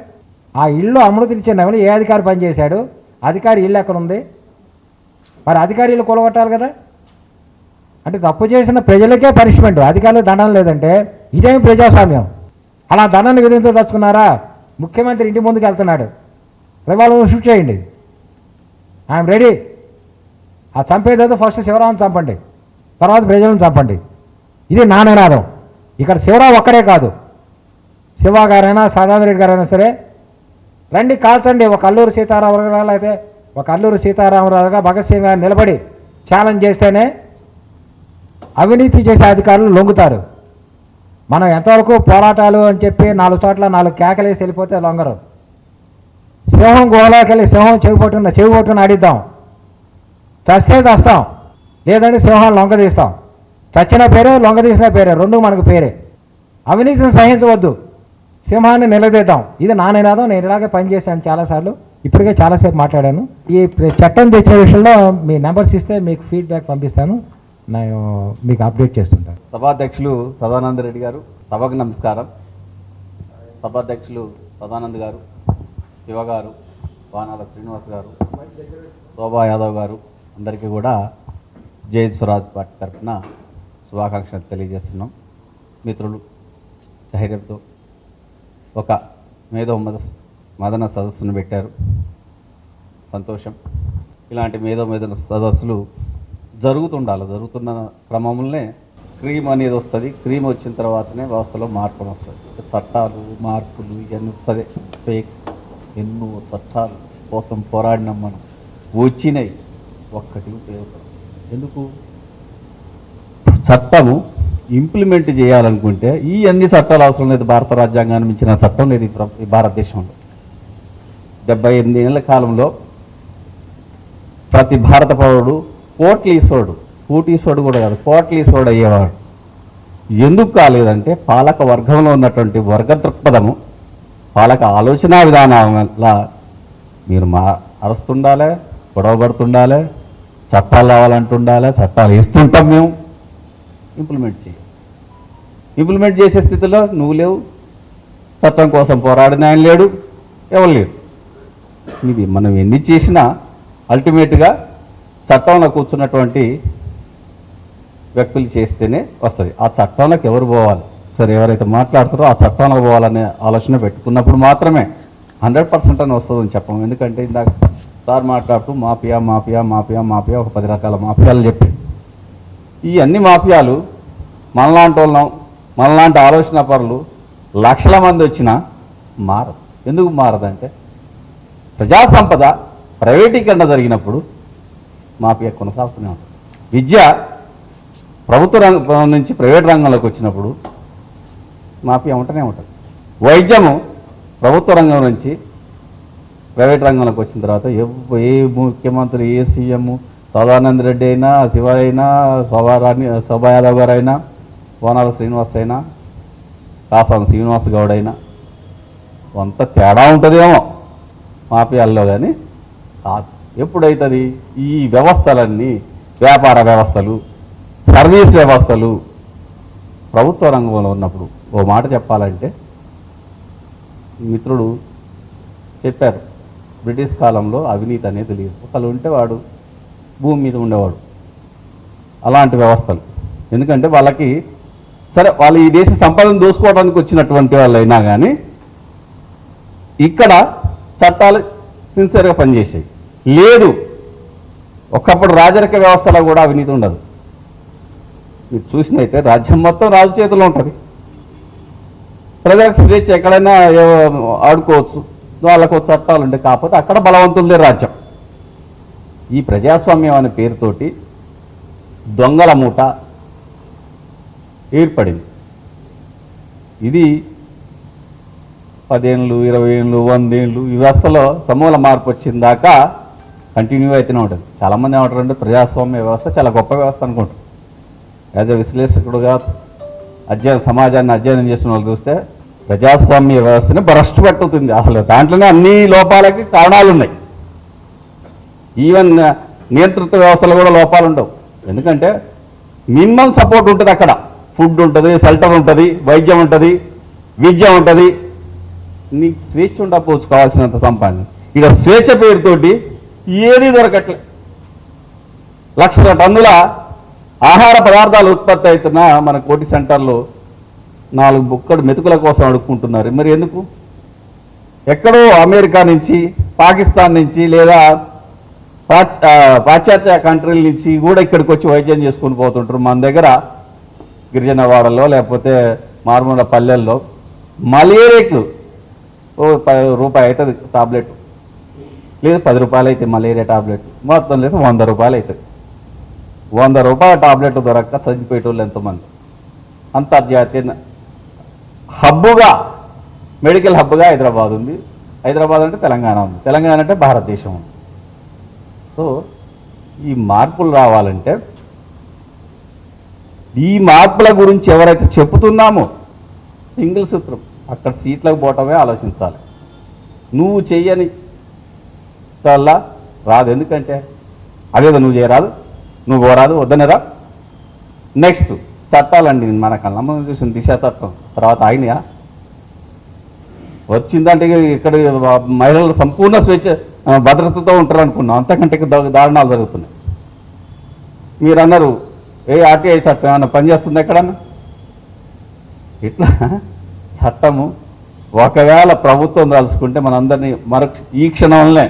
ఆ ఇల్లు అనుమతించిన ఏ అధికారి పనిచేశాడు? అధికారి ఇల్లు ఎక్కడ ఉంది? మరి అధికారి ఇల్లు కూలగొట్టాలి కదా. అంటే తప్పు చేసిన ప్రజలకే పనిష్మెంట్, అధికారులు దండం లేదంటే ఇదేం ప్రజాస్వామ్యం? అలా దండాన్ని విధించదలుచుకున్నారా? ముఖ్యమంత్రి ఇంటి ముందుకు వెళ్తున్నాడు, రివాల్వర్ షూట్ చేయండి, ఐఎమ్ రెడీ. ఆ చంపేదేదో ఫస్ట్ శివరామని చంపండి, తర్వాత ప్రజలను చంపండి. ఇది నా నినాదం. ఇక్కడ శివరావు ఒక్కడే కాదు, శివ గారైనా సదానంద రెడ్డి గారైనా సరే రండి కాల్చండి. ఒక అల్లూరు సీతారామరావు అయితే ఒక అల్లూరు సీతారామరావుగా భగత్ సింగ్ గారు నిలబడి ఛాలెంజ్ చేస్తేనే అవినీతి చేసే అధికారులు లొంగుతారు. మనం ఎంతవరకు పోరాటాలు అని చెప్పి 4 చోట్ల 4 కేకలేసి వెళ్ళిపోతే లొంగరు. సింహం గుహలోకి వెళ్ళి సింహం చెవి ఆడిద్దాం, చస్తే చస్తాం, లేదంటే సింహాలు లొంగ తీస్తాం. చచ్చిన పేరే, లొంగ తీసిన పేరే, రెండు మనకు పేరే. అవినీతిని సహించవద్దు, సింహాన్ని నిలదీద్దాం. ఇది నా నినాదం. నేను ఇలాగే పనిచేశాను చాలాసార్లు, ఇప్పటికే చాలాసేపు మాట్లాడాను. ఈ చట్టం తెచ్చిన విషయంలో మీ నెంబర్స్ ఇస్తే మీకు ఫీడ్బ్యాక్ పంపిస్తాను, నేను మీకు అప్డేట్ చేస్తుంటాను. సభాధ్యక్షులు సదానంద రెడ్డి గారు, సభకు నమస్కారం. సభాధ్యక్షులు సదానంద్ గారు, శివ గారు, వానాల శ్రీనివాస్ గారు, శోభా యాదవ్ గారు అందరికీ కూడా జై స్వరాజ్ పార్టీ తరఫున శుభాకాంక్షలు తెలియజేస్తున్నాం. మిత్రులు ధైర్యంతో ఒక మేధో మదన సదస్సును పెట్టారు, సంతోషం. ఇలాంటి మేధో సదస్సులు జరుగుతున్న క్రమంలోనే క్రీమ్ అనేది వస్తుంది. క్రీమ్ వచ్చిన తర్వాతనే వ్యవస్థలో మార్పు వస్తుంది. చట్టాలు, మార్పులు ఇవన్నీ వస్తుంది. ఫేక్ ఎన్నో చట్టాల కోసం పోరాడినాం మనం, వచ్చినాయి, ఒక్కటి ఉపయోగపడదు. ఎందుకు? చట్టము ఇంప్లిమెంట్ చేయాలనుకుంటే ఈ అన్ని చట్టాలు అవసరం లేదు. భారత రాజ్యాంగాన్ని మించిన చట్టం లేదు ఈ భారతదేశంలో. 78 ఏళ్ల కాలంలో ప్రతి భారత పౌరుడు కోటీశ్వరుడు కూడా కాదు, కోట్లీశ్వరుడు అయ్యేవాడు. ఎందుకు కాలేదంటే పాలక వర్గంలో ఉన్నటువంటి వర్గ దృక్పథము వాళ్ళకి ఆలోచన విధానం వల్ల మీరు అరుస్తుండాలి, గొడవపడుతుండాలి, చట్టాలు రావాలంటుండాలి, చట్టాలు ఇస్తుంటాం మేము, ఇంప్లిమెంట్ చేయాలి. ఇంప్లిమెంట్ చేసే స్థితిలో నువ్వు లేవు, చట్టం కోసం పోరాడిన ఆయన లేడు, ఎవరు లేడు. ఇది మనం ఎన్ని చేసినా అల్టిమేట్గా చట్టంలో కూర్చున్నటువంటి వ్యక్తులు చేస్తేనే వస్తుంది. ఆ చట్టంలోకి ఎవరు పోవాలి, సరే ఎవరైతే మాట్లాడుతారో ఆ చట్టంలో పోవాలనే ఆలోచన పెట్టుకున్నప్పుడు మాత్రమే 100% అని వస్తుందని చెప్పము. ఎందుకంటే ఇందాక సార్ మాట్లాడుతూ మాఫియా మాఫియా మాఫియా మాఫియా ఒక 10 రకాల మాఫియాలు చెప్పి, ఈ అన్ని మాఫియాలు మనలాంటి వాళ్ళం, మనలాంటి ఆలోచన పరులు లక్షల మంది వచ్చినా మారదు. ఎందుకు మారదంటే ప్రజా సంపద ప్రైవేటీకరణ జరిగినప్పుడు మాఫియా కొనసాగుతూనే ఉంటుంది. విద్య ప్రభుత్వ రంగం నుంచి ప్రైవేట్ రంగంలోకి వచ్చినప్పుడు మాఫియా ఉంటూనే ఉంటుంది. వైద్యము ప్రభుత్వ రంగం నుంచి ప్రైవేట్ రంగంలోకి వచ్చిన తర్వాత ఏ ముఖ్యమంత్రి, ఏ సీఎం, సదానంద రెడ్డి అయినా, శివ అయినా, శోభా యాదవ్ గారు అయినా, కోనాల శ్రీనివాస్ అయినా, కాసాని శ్రీనివాస్ గౌడ్ అయినా కొంత తేడా ఉంటుందేమో మాఫియాల్లో, కానీ కాదు. ఎప్పుడైతుంది ఈ వ్యవస్థలన్నీ, వ్యాపార వ్యవస్థలు, సర్వీస్ వ్యవస్థలు ప్రభుత్వ రంగంలో ఉన్నప్పుడు, ఓ మాట చెప్పాలంటే మిత్రుడు చెప్పారు, బ్రిటిష్ కాలంలో అవినీతి అనేది లేదు, ఒకళ్ళు ఉంటే వాడు భూమి మీద ఉండేవాడు. అలాంటి వ్యవస్థలు, ఎందుకంటే వాళ్ళకి సరే వాళ్ళు ఈ దేశ సంపదను దోసుకోవడానికి వచ్చినటువంటి వాళ్ళు అయినా కానీ ఇక్కడ చట్టాలు సిన్సియర్గా పనిచేసాయి. లేదు, ఒకప్పుడు రాజరిక వ్యవస్థలో కూడా అవినీతి ఉండదు. మీరు చూసినైతే రాజ్యం మొత్తం రాజు చేతిలో ఉంటుంది, ప్రజలకు స్వేచ్ఛ ఎక్కడైనా ఆడుకోవచ్చు, వాళ్ళకు చట్టాలు ఉంటాయి. కాకపోతే అక్కడ బలవంతులదే రాజ్యం. ఈ ప్రజాస్వామ్యం అనే పేరుతోటి దొంగల మూట ఏర్పడింది. ఇది 10 ఏళ్ళు, 20 ఏళ్ళు, 100 ఏళ్ళు ఈ వ్యవస్థలో సమూల మార్పు వచ్చిన దాకా కంటిన్యూ అయితేనే ఉంటుంది. చాలామంది ఏమంటారంటే ప్రజాస్వామ్య వ్యవస్థ చాలా గొప్ప వ్యవస్థ అనుకుంటారు. యాజ్ ఎ విశ్లేషకుడుగా సమాజాన్ని అధ్యయనం చేసిన వాళ్ళు చూస్తే ప్రజాస్వామ్య వ్యవస్థని భ్రష్టు పట్టుతుంది. అసలు దాంట్లోనే అన్ని లోపాలకి కారణాలు ఉన్నాయి. ఈవెన్ నియంత్రిత వ్యవస్థలో కూడా లోపాలు ఉండవు. ఎందుకంటే మినిమం సపోర్ట్ ఉంటుంది. అక్కడ ఫుడ్ ఉంటుంది, షెల్టర్ ఉంటుంది, వైద్యం ఉంటుంది, విద్య ఉంటుంది. నీకు స్వేచ్ఛ ఉండకపోవచ్చు, కావాల్సినంత సంపాదన. ఇక స్వేచ్ఛ పేరుతోటి ఏది దొరకట్లే. లక్షల టన్నుల ఆహార పదార్థాలు ఉత్పత్తి అవుతున్నా మన కోటి సెంటర్లో 4 బుక్కడు మెతుకుల కోసం అడుక్కుంటున్నారు. మరి ఎందుకు? ఎక్కడో అమెరికా నుంచి, పాకిస్తాన్ నుంచి, లేదా పాశ్చాత్య కంట్రీల నుంచి కూడా ఇక్కడికి వచ్చి వైద్యం చేసుకుని పోతుంటారు. మన దగ్గర గిరిజనవాడలో లేకపోతే మారుమూల పల్లెల్లో మలేరియాకు రూపాయి అవుతుంది టాబ్లెట్, లేదు 10 రూపాయలు అయితే మలేరియా టాబ్లెట్, మొత్తం లేదు 100 రూపాయలు అవుతుంది. 100 రూపాయల టాబ్లెట్ దొరక్క చనిపోయేటోళ్ళు ఎంతోమంది. అంతర్జాతీయ హబ్బుగా, మెడికల్ హబ్గా హైదరాబాద్ ఉంది. హైదరాబాద్ అంటే తెలంగాణ ఉంది, తెలంగాణ అంటే భారతదేశం ఉంది. సో ఈ మార్పులు రావాలంటే ఈ మార్పుల గురించి ఎవరైతే చెప్తున్నామో సింగిల్ సూత్రం, అక్కడ సీట్లకు పోవటమే ఆలోచించాలి. నువ్వు చెయ్యని వల్ల రాదు. ఎందుకంటే అదేదో నువ్వు చేయరాదు, నువ్వు పోరాదు, వద్దనేరా. నెక్స్ట్ చట్టాలండి, మన కళ్ళమ్మ చూసిన దిశ చట్టం తర్వాత ఆయనయా వచ్చిందంటే ఇక్కడ మహిళలు సంపూర్ణ స్వేచ్ఛ భద్రతతో ఉంటారు అనుకున్నాం. అంతకంటే దారుణాలు జరుగుతున్నాయి. మీరు అన్నారు ఆర్టీఐ చట్టం ఏమన్నా పనిచేస్తుంది ఎక్కడన్నా? ఇట్లా చట్టము ఒకవేళ ప్రభుత్వం తలుచుకుంటే మనందరినీ ఈ క్షణంలోనే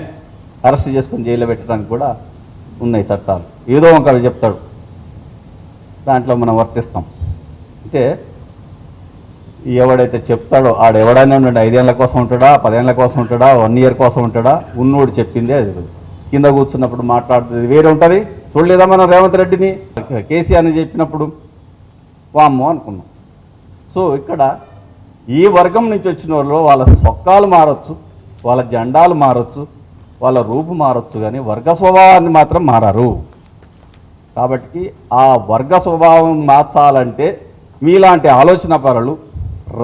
అరెస్ట్ చేసుకుని జైల్లో పెట్టడానికి కూడా ఉన్నాయి చట్టాలు. ఏదో ఒకరు చెప్తాడు, దాంట్లో మనం వర్తిస్తాం. అంటే ఎవడైతే చెప్తాడో ఆడెవడైనా ఉండండి, 5 ఏళ్ల కోసం ఉంటాడా, 10 ఏళ్ల కోసం ఉంటాడా, 1 ఇయర్ కోసం ఉంటాడా, ఉన్నోడు చెప్పిందే అది. కింద కూర్చున్నప్పుడు మాట్లాడుతుంది వేరే ఉంటుంది. చూడలేదా మనం రేవంత్ రెడ్డిని, కేసీఆర్ని చెప్పినప్పుడు వామ్మో అనుకున్నాం. సో ఇక్కడ ఈ వర్గం నుంచి వచ్చిన వాళ్ళు వాళ్ళ సొక్కాలు మారచ్చు, వాళ్ళ జెండాలు మారచ్చు, వాళ్ళ రూపు మారచ్చు, కానీ వర్గ స్వభావాన్ని మాత్రం మారారు. కాబట్టి ఆ వర్గ స్వభావం మార్చాలంటే మీలాంటి ఆలోచన పరులు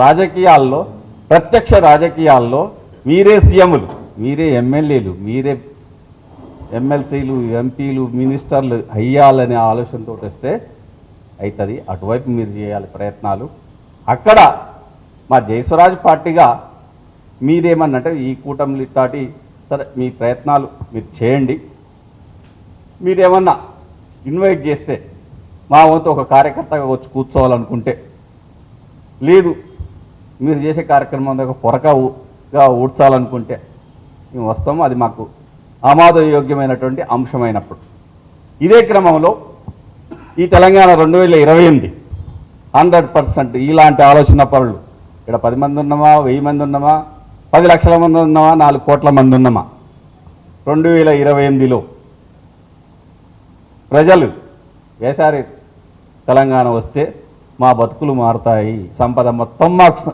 రాజకీయాల్లో ప్రత్యక్ష రాజకీయాల్లో మీరే సీఎంలు, మీరే ఎమ్మెల్యేలు, మీరే ఎమ్మెల్సీలు, ఎంపీలు, మినిస్టర్లు అయ్యాలనే ఆలోచనతో వస్తే అవుతుంది. అటువైపు మీరు చేయాలి ప్రయత్నాలు. అక్కడ మా జయస్వరాజ్ పార్టీగా మీరేమన్నంటే ఈ కూటమిలు తాటి సరే మీ ప్రయత్నాలు మీరు చేయండి. మీరేమన్నా ఇన్వైట్ చేస్తే మా వంతు ఒక కార్యకర్తగా వచ్చి కూర్చోవాలనుకుంటే, లేదు మీరు చేసే కార్యక్రమం ఒక పొరకగా ఊడ్చాలనుకుంటే మేము వస్తాము. అది మాకు ఆమోదయోగ్యమైనటువంటి అంశమైనప్పుడు. ఇదే క్రమంలో ఈ తెలంగాణ 2028 100% ఇలాంటి ఆలోచన పరులు ఇక్కడ 10 మంది ఉన్నామా, 1000 మంది ఉన్నామా, 10 లక్షల మంది ఉన్నామా, 4 కోట్ల మంది ఉన్నామా, 2028లో ప్రజలు వేసారి తెలంగాణ వస్తే మా బతుకులు మారుతాయి, సంపద మొత్తం మాకు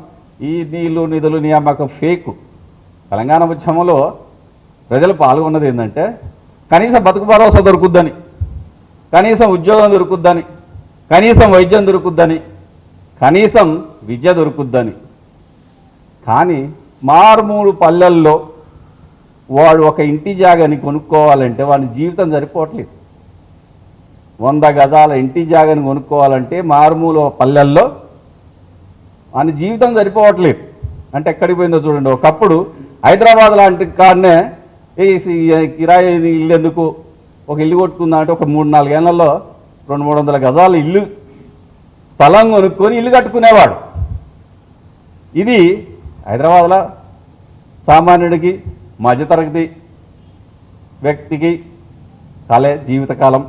ఈ నీళ్లు నిధులు నియామకం ఫేకు. తెలంగాణ ఉద్యమంలో ప్రజలు పాల్గొన్నది ఏంటంటే కనీసం బతుకు భరోసా దొరుకుద్దని, కనీసం ఉద్యోగం దొరుకుద్దని, కనీసం వైద్యం దొరుకుద్దని, కనీసం విద్య దొరుకుద్దని. కానీ మారుమూడు పల్లెల్లో వాడు ఒక ఇంటి జాగాని కొనుక్కోవాలంటే వాడి జీవితం సరిపోవట్లేదు. 100 గజాల ఇంటి జాగాని కొనుక్కోవాలంటే మారుమూల పల్లెల్లో వాని జీవితం సరిపోవట్లేదు. అంటే ఎక్కడికి పోయిందో చూడండి. ఒకప్పుడు హైదరాబాద్ లాంటి కాడనే కిరాయి ఇల్లు ఎందుకు, ఒక ఇల్లు కొట్టుకుందా అంటే ఒక 3-4 ఏళ్లలో 200-300 గజాల ఇల్లు స్థలం కొనుక్కొని ఇల్లు కట్టుకునేవాడు. ఇది హైదరాబాద్లో సామాన్యుడికి, మధ్యతరగతి వ్యక్తికి జీవితకాలం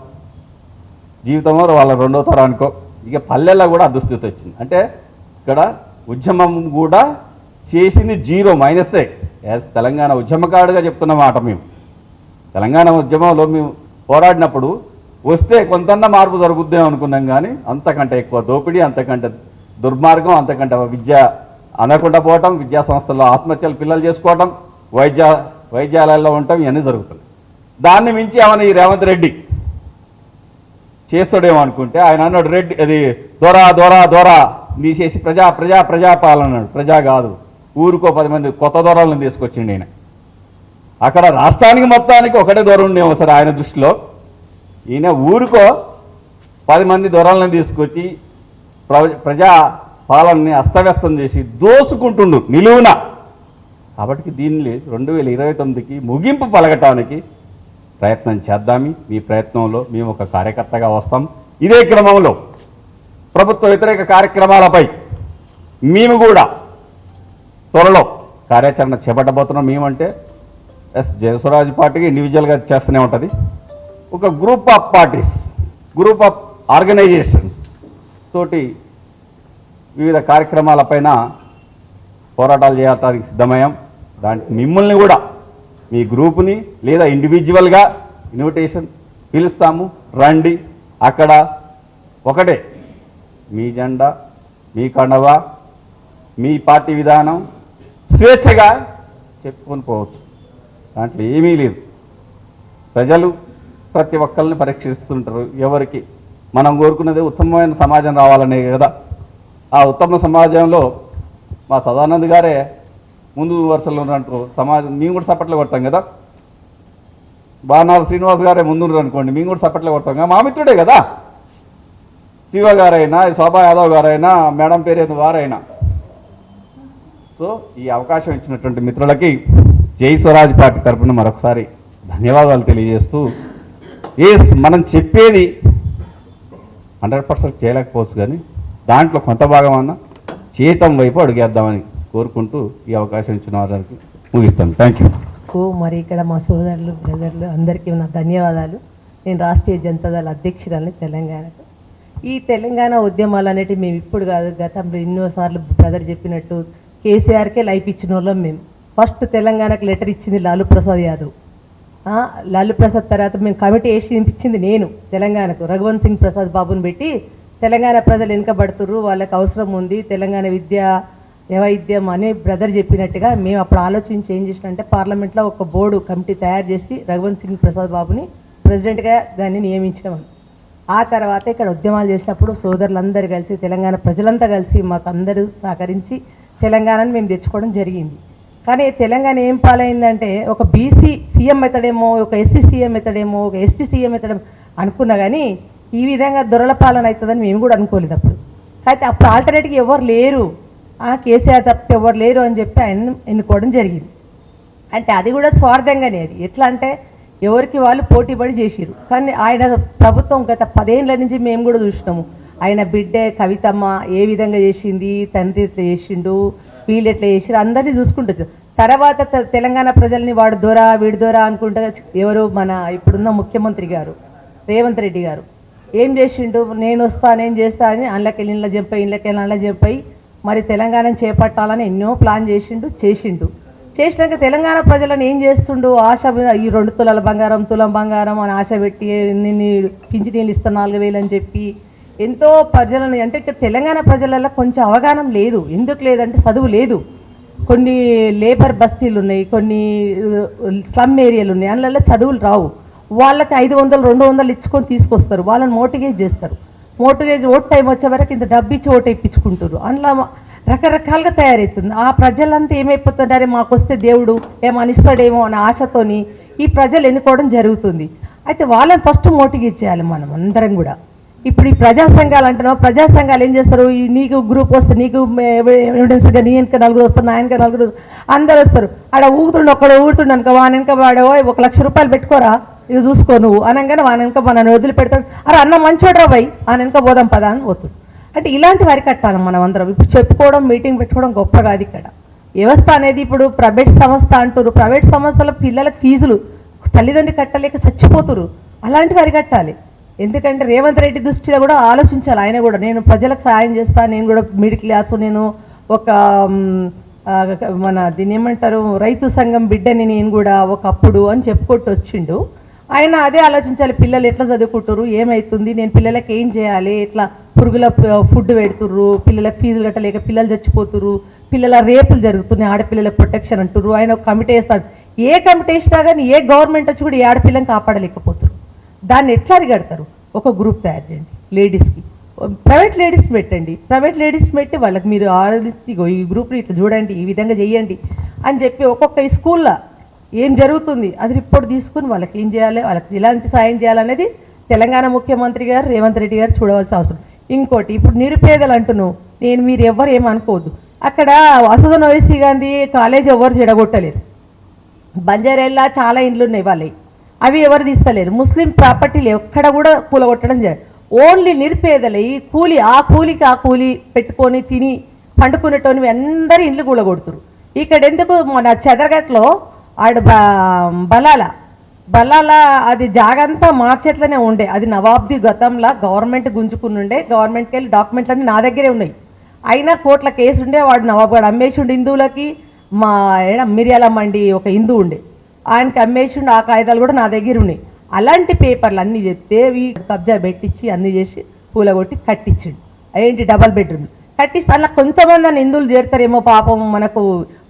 జీవితంలో వాళ్ళ 2వ తరానికో. ఇక పల్లెల్లో కూడా ఆ దుస్థితి వచ్చింది. అంటే ఇక్కడ ఉద్యమం కూడా చేసింది జీరో మైనస్సే. యాజ్ తెలంగాణ ఉద్యమకారుడిగా చెప్తున్న మాట మేము. తెలంగాణ ఉద్యమంలో మేము పోరాడినప్పుడు వస్తే కొంతన్నా మార్పు జరుగుద్దేమో అనుకున్నాం. కానీ అంతకంటే ఎక్కువ దోపిడీ, అంతకంటే దుర్మార్గం, అంతకంటే విద్య అందకుండా పోవటం, విద్యా సంస్థల్లో ఆత్మహత్యలు పిల్లలు చేసుకోవటం, వైద్యాలయాల్లో ఉండటం ఇవన్నీ జరుగుతుంది. దాన్ని మించి ఏమన్నా ఈ రేవంత్ రెడ్డి చేస్తాడేమో అనుకుంటే ఆయన అన్నాడు, రెడ్డి అది దొరా దొరా దొరా తీసేసి ప్రజాపాలన అన్నాడు. ప్రజా కాదు, ఊరికో 10 మంది కొత్త దొరలను తీసుకొచ్చిండు ఆయన. అక్కడ రాష్ట్రానికి మొత్తానికి ఒకటే దొర ఉండేమో సరే ఆయన దృష్టిలో. ఈయన ఊరికో 10 మంది దొరలను తీసుకొచ్చి ప్రజా పాలనని అస్తవ్యస్తం చేసి దోసుకుంటుండు నిలువున. కాబట్టి దీన్ని 2029కి ముగింపు పలకటానికి ప్రయత్నం చేద్దామి. మీ ప్రయత్నంలో మేము ఒక కార్యకర్తగా వస్తాం. ఇదే క్రమంలో ప్రభుత్వ వ్యతిరేక కార్యక్రమాలపై మేము కూడా త్వరలో కార్యాచరణ చేపట్టబోతున్నాం. మేమంటే జయస్వరాజ్ పార్టీకి ఇండివిజువల్గా చేస్తూనే ఉంటుంది. ఒక group of parties, group of organisations తోటి వివిధ కార్యక్రమాలపైన పోరాటాలు చేయడానికి సిద్ధమయ్యాం. దానికి మిమ్మల్ని కూడా మీ గ్రూపుని లేదా ఇండివిజువల్గా ఇన్విటేషన్ పిలుస్తాము, రండి. అక్కడ ఒకటే మీ జెండా, మీ కండవ, మీ పార్టీ విధానం స్వేచ్ఛగా చెప్పుకొని పోవచ్చు. దాంట్లో ఏమీ లేదు. ప్రజలు ప్రతి ఒక్కరిని పరీక్షిస్తుంటారు. ఎవరికి మనం కోరుకున్నది ఉత్తమమైన సమాజం రావాలనే కదా. ఆ ఉత్తమ సమాజంలో మా సదానంద్ గారే ముందు వరుసలో ఉన్నట్టు సమాజం మేము కూడా సపట్లు కొడతాం కదా. బాణాల శ్రీనివాస్ గారే ముందు అనుకోండి, మేము కూడా సపట్లు కొడతాం కదా. మా మిత్రుడే కదా. శివ గారైనా, శోభా యాదవ్ గారైనా, మేడం పేరేది వారైనా. సో ఈ అవకాశం ఇచ్చినటువంటి మిత్రులకి జై స్వరాజ్ పార్టీ తరఫున మరొకసారి ధన్యవాదాలు తెలియజేస్తూ, మనం చెప్పేది 100% చేయలేకపోవచ్చు, కానీ దాంట్లో కొంత భాగం అన్నా చేయటం వైపు అడుగేద్దామని కోరుకుంటూ ఈ అవకాశం ఇచ్చిన వారికి ముగిస్తాను. Thank you. మరి ఇక్కడ మా సోదరులు బ్రదర్లు అందరికీ నా ధన్యవాదాలు. నేను రాష్ట్రీయ జనతాదళ అధ్యక్షురాలని తెలంగాణకు. ఈ తెలంగాణ ఉద్యమాలు అనేటివి మేము ఇప్పుడు కాదు, గతంలో ఎన్నోసార్లు బ్రదర్ చెప్పినట్టు కేసీఆర్కే లైఫ్ ఇచ్చిన వాళ్ళం మేము. ఫస్ట్ తెలంగాణకు లెటర్ ఇచ్చింది లాలూ ప్రసాద్ యాదవ్. లాలూ ప్రసాద్ తర్వాత మేము కమిటీ వేసి ఇప్పించింది నేను తెలంగాణకు. రఘువంత్ సింగ్ ప్రసాద్ బాబుని పెట్టి తెలంగాణ ప్రజలు వెనుకబడుతుర్రు, వాళ్ళకి అవసరం ఉంది తెలంగాణ విద్య వైద్యం అని బ్రదర్ చెప్పినట్టుగా మేము అప్పుడు ఆలోచించి ఏం చేసినంటే పార్లమెంట్లో ఒక బోర్డు కమిటీ తయారు చేసి రఘువంత్ సింగ్ ప్రసాద్ బాబుని ప్రెసిడెంట్గా దాన్ని నియమించడం. ఆ తర్వాత ఇక్కడ ఉద్యమాలు చేసినప్పుడు సోదరులందరూ కలిసి తెలంగాణ ప్రజలంతా కలిసి మాకు అందరూ సహకరించి తెలంగాణను మేము తెచ్చుకోవడం జరిగింది. కానీ తెలంగాణ ఏం పాలైందంటే ఒక బీసీ సీఎం అవుతాడేమో, ఒక ఎస్సీ సీఎం అవుతాడేమో, ఒక ఎస్టీ సీఎం అవుతాడేమో అనుకున్నా కానీ ఈ విధంగా దొరల పాలన అవుతుందని మేము కూడా అనుకోలేదు అప్పుడు. అయితే అప్పుడు ఆల్టర్నేట్గా ఎవరు లేరు, కేసీఆర్ తప్పితే ఎవరు లేరు అని చెప్పి ఆయన ఎన్నుకోవడం జరిగింది. అంటే అది కూడా స్వార్థంగానే, అది ఎట్లా అంటే ఎవరికి వాళ్ళు పోటీపడి చేసిరు. కానీ ఆయన ప్రభుత్వం గత 10 ఏళ్ళ నుంచి మేము కూడా చూసినాము. ఆయన బిడ్డే కవితమ్మ ఏ విధంగా చేసింది, తండ్రి ఎట్లా చేసిండు, వీళ్ళు ఎట్లా చేసిరు, అందరినీ చూసుకుంటూ తర్వాత తెలంగాణ ప్రజల్ని వాడు దొర వీడి దొర అనుకుంటా ఎవరు మన ఇప్పుడున్న ముఖ్యమంత్రి గారు రేవంత్ రెడ్డి గారు ఏం చేసిండు, నేను వస్తా నేను చేస్తా అని అందులోకెళ్ళి ఇంట్లో చెప్పయి ఇళ్ళకెళ్ళి అందులో చెప్పయి మరి తెలంగాణను చేపట్టాలని ఎన్నో ప్లాన్ చేసినాక తెలంగాణ ప్రజలను ఏం చేస్తుండు, ఆశ ఈ 2 తులాల బంగారం తులం బంగారం అని ఆశ పెట్టి నిన్ను పింఛనీళ్ళు ఇస్తా 4,000 అని చెప్పి ఎంతో ప్రజలను, అంటే ఇక్కడ తెలంగాణ ప్రజలలో కొంచెం అవగాహన లేదు. ఎందుకు లేదంటే చదువు లేదు. కొన్ని లేబర్ బస్తీలు ఉన్నాయి, కొన్ని స్లమ్ ఏరియాలు ఉన్నాయి, అందులో చదువులు రావు. వాళ్ళకి 500 200 ఇచ్చుకొని తీసుకొస్తారు, వాళ్ళని మోటిగేజ్ చేస్తారు. మోటిగేజ్ ఓటు టైం వచ్చే వరకు ఇంత డబ్బు ఇచ్చి ఓటు ఇప్పించుకుంటారు. అందులో రకరకాలుగా తయారవుతుంది. ఆ ప్రజలంతా ఏమైపోతున్నారే మాకు వస్తే దేవుడు ఏమనిస్తాడేమో అనే ఆశతోని ఈ ప్రజలు ఎన్నుకోవడం జరుగుతుంది. అయితే వాళ్ళని ఫస్ట్ మోటిగేజ్ చేయాలి మనం అందరం కూడా. ఇప్పుడు ఈ ప్రజా సంఘాలు అంటున్నావు, ప్రజా సంఘాలు ఏం చేస్తారు, ఈ నీకు గ్రూప్ వస్తే నీకు ఎవిడెన్స్గా నీ వెనక 4 వస్తారు, నా వెనక 4 అందరు వస్తారు. ఆడ ఊగుతుండు ఒక్కడు ఊగుతుండు అనుకో, వాని వెనక వాడు 1 లక్ష రూపాయలు పెట్టుకోరా ఇక చూసుకో నువ్వు అనగానే వాని వెనక మనల్ని వదిలిపెడతాడు. అరే అన్న మంచోడ్రా పోయి ఆ వెనక పోదాం పదా అని పోతుంది. అంటే ఇలాంటి వారి కట్టాలి మనం అందరం. ఇప్పుడు చెప్పుకోవడం మీటింగ్ పెట్టుకోవడం గొప్ప కాదు. ఇక్కడ వ్యవస్థ అనేది ఇప్పుడు ప్రైవేట్ సంస్థ అంటారు, ప్రైవేట్ సంస్థల పిల్లలకు ఫీజులు తల్లిదండ్రులు కట్టలేక చచ్చిపోతురు. అలాంటి వారి కట్టాలి. ఎందుకంటే రేవంత్ రెడ్డి దృష్టిలో కూడా ఆలోచించాలి. ఆయన కూడా నేను ప్రజలకు సాయం చేస్తాను, నేను కూడా మిడిల్ క్లాస్, నేను ఒక మన దీన్ని ఏమంటారు రైతు సంఘం బిడ్డని నేను కూడా ఒకప్పుడు అని చెప్పుకుంటూ వచ్చిండు. ఆయన అదే ఆలోచించాలి, పిల్లలు ఎట్లా చదువుకుంటారు, ఏమవుతుంది, నేను పిల్లలకి ఏం చేయాలి, ఎట్లా పురుగుల ఫుడ్ పెడుతుర్రు, పిల్లలకు ఫీజులు కట్టలేక పిల్లలు చచ్చిపోతుర్రు, పిల్లల రేపులు జరుగుతున్నాయి, ఆడపిల్లలకు ప్రొటెక్షన్ అంటుర్రు. ఆయన ఒక కమిటీ వేస్తాడు. ఏ కమిటీ వేసినా కానీ ఏ గవర్నమెంట్ వచ్చి కూడా ఈ ఆడపిల్లని కాపాడలేకపోతున్నారు. దాన్ని ఎట్లా అరిగడతారు? ఒక గ్రూప్ తయారు చేయండి లేడీస్కి, ప్రైవేట్ లేడీస్ పెట్టండి, ప్రైవేట్ లేడీస్ పెట్టి వాళ్ళకి మీరు ఈ గ్రూప్ని ఇట్లా చూడండి, ఈ విధంగా చేయండి అని చెప్పి ఒక్కొక్క ఈ స్కూల్లో ఏం జరుగుతుంది అది రిపోర్ట్ తీసుకుని వాళ్ళకి ఏం చేయాలి, వాళ్ళకి ఎలాంటి సాయం చేయాలనేది తెలంగాణ ముఖ్యమంత్రి గారు రేవంత్ రెడ్డి గారు చూడవలసిన అవసరం. ఇంకోటి ఇప్పుడు నిరుపేదలు అంటున్నావు, నేను మీరు ఎవరు ఏమనుకోవద్దు. అక్కడ అసదున్ ఓవైసీ గాంధీ కాలేజ్ ఎవరు చెడగొట్టలేరు. బంజారాల్లో చాలా ఇండ్లు ఉన్నాయి వాళ్ళవి, అవి ఎవరు తీస్తలేరు. ముస్లిం ప్రాపర్టీలు ఎక్కడ కూడా కూలగొట్టడం జరిగింది. ఓన్లీ నిరుపేదలు ఈ కూలి ఆ కూలి పెట్టుకొని తిని పండుకునేటోని అందరి ఇండ్లు కూలగొడుతురు. ఇక్కడ ఎందుకు మన చెదరగట్లో ఆడు బలాల అది జాగంతా మార్చేట్లనే ఉండే, అది నవాబ్ది గతంలో గవర్నమెంట్ గుంజుకుని గవర్నమెంట్కి వెళ్ళి డాక్యుమెంట్లన్నీ నా దగ్గరే ఉన్నాయి. అయినా కోర్టుల కేసు ఉండే, వాడు నవాబ్ గారు అమ్మేసిండు హిందువులకి. మా మిర్యాల మండి ఒక హిందూ ఉండే, ఆయనకి అమ్మేసిండు, ఆ కాగితాలు కూడా నా దగ్గర ఉన్నాయి. అలాంటి పేపర్లు అన్నీ చెప్తే కబ్జా పెట్టించి అన్నీ చేసి పూలగొట్టి కట్టించిండు. ఏంటి డబల్ బెడ్రూమ్ కట్టిస్తే అలా కొంతమంది అని హిందువులు చేరుతారేమో పాపం మనకు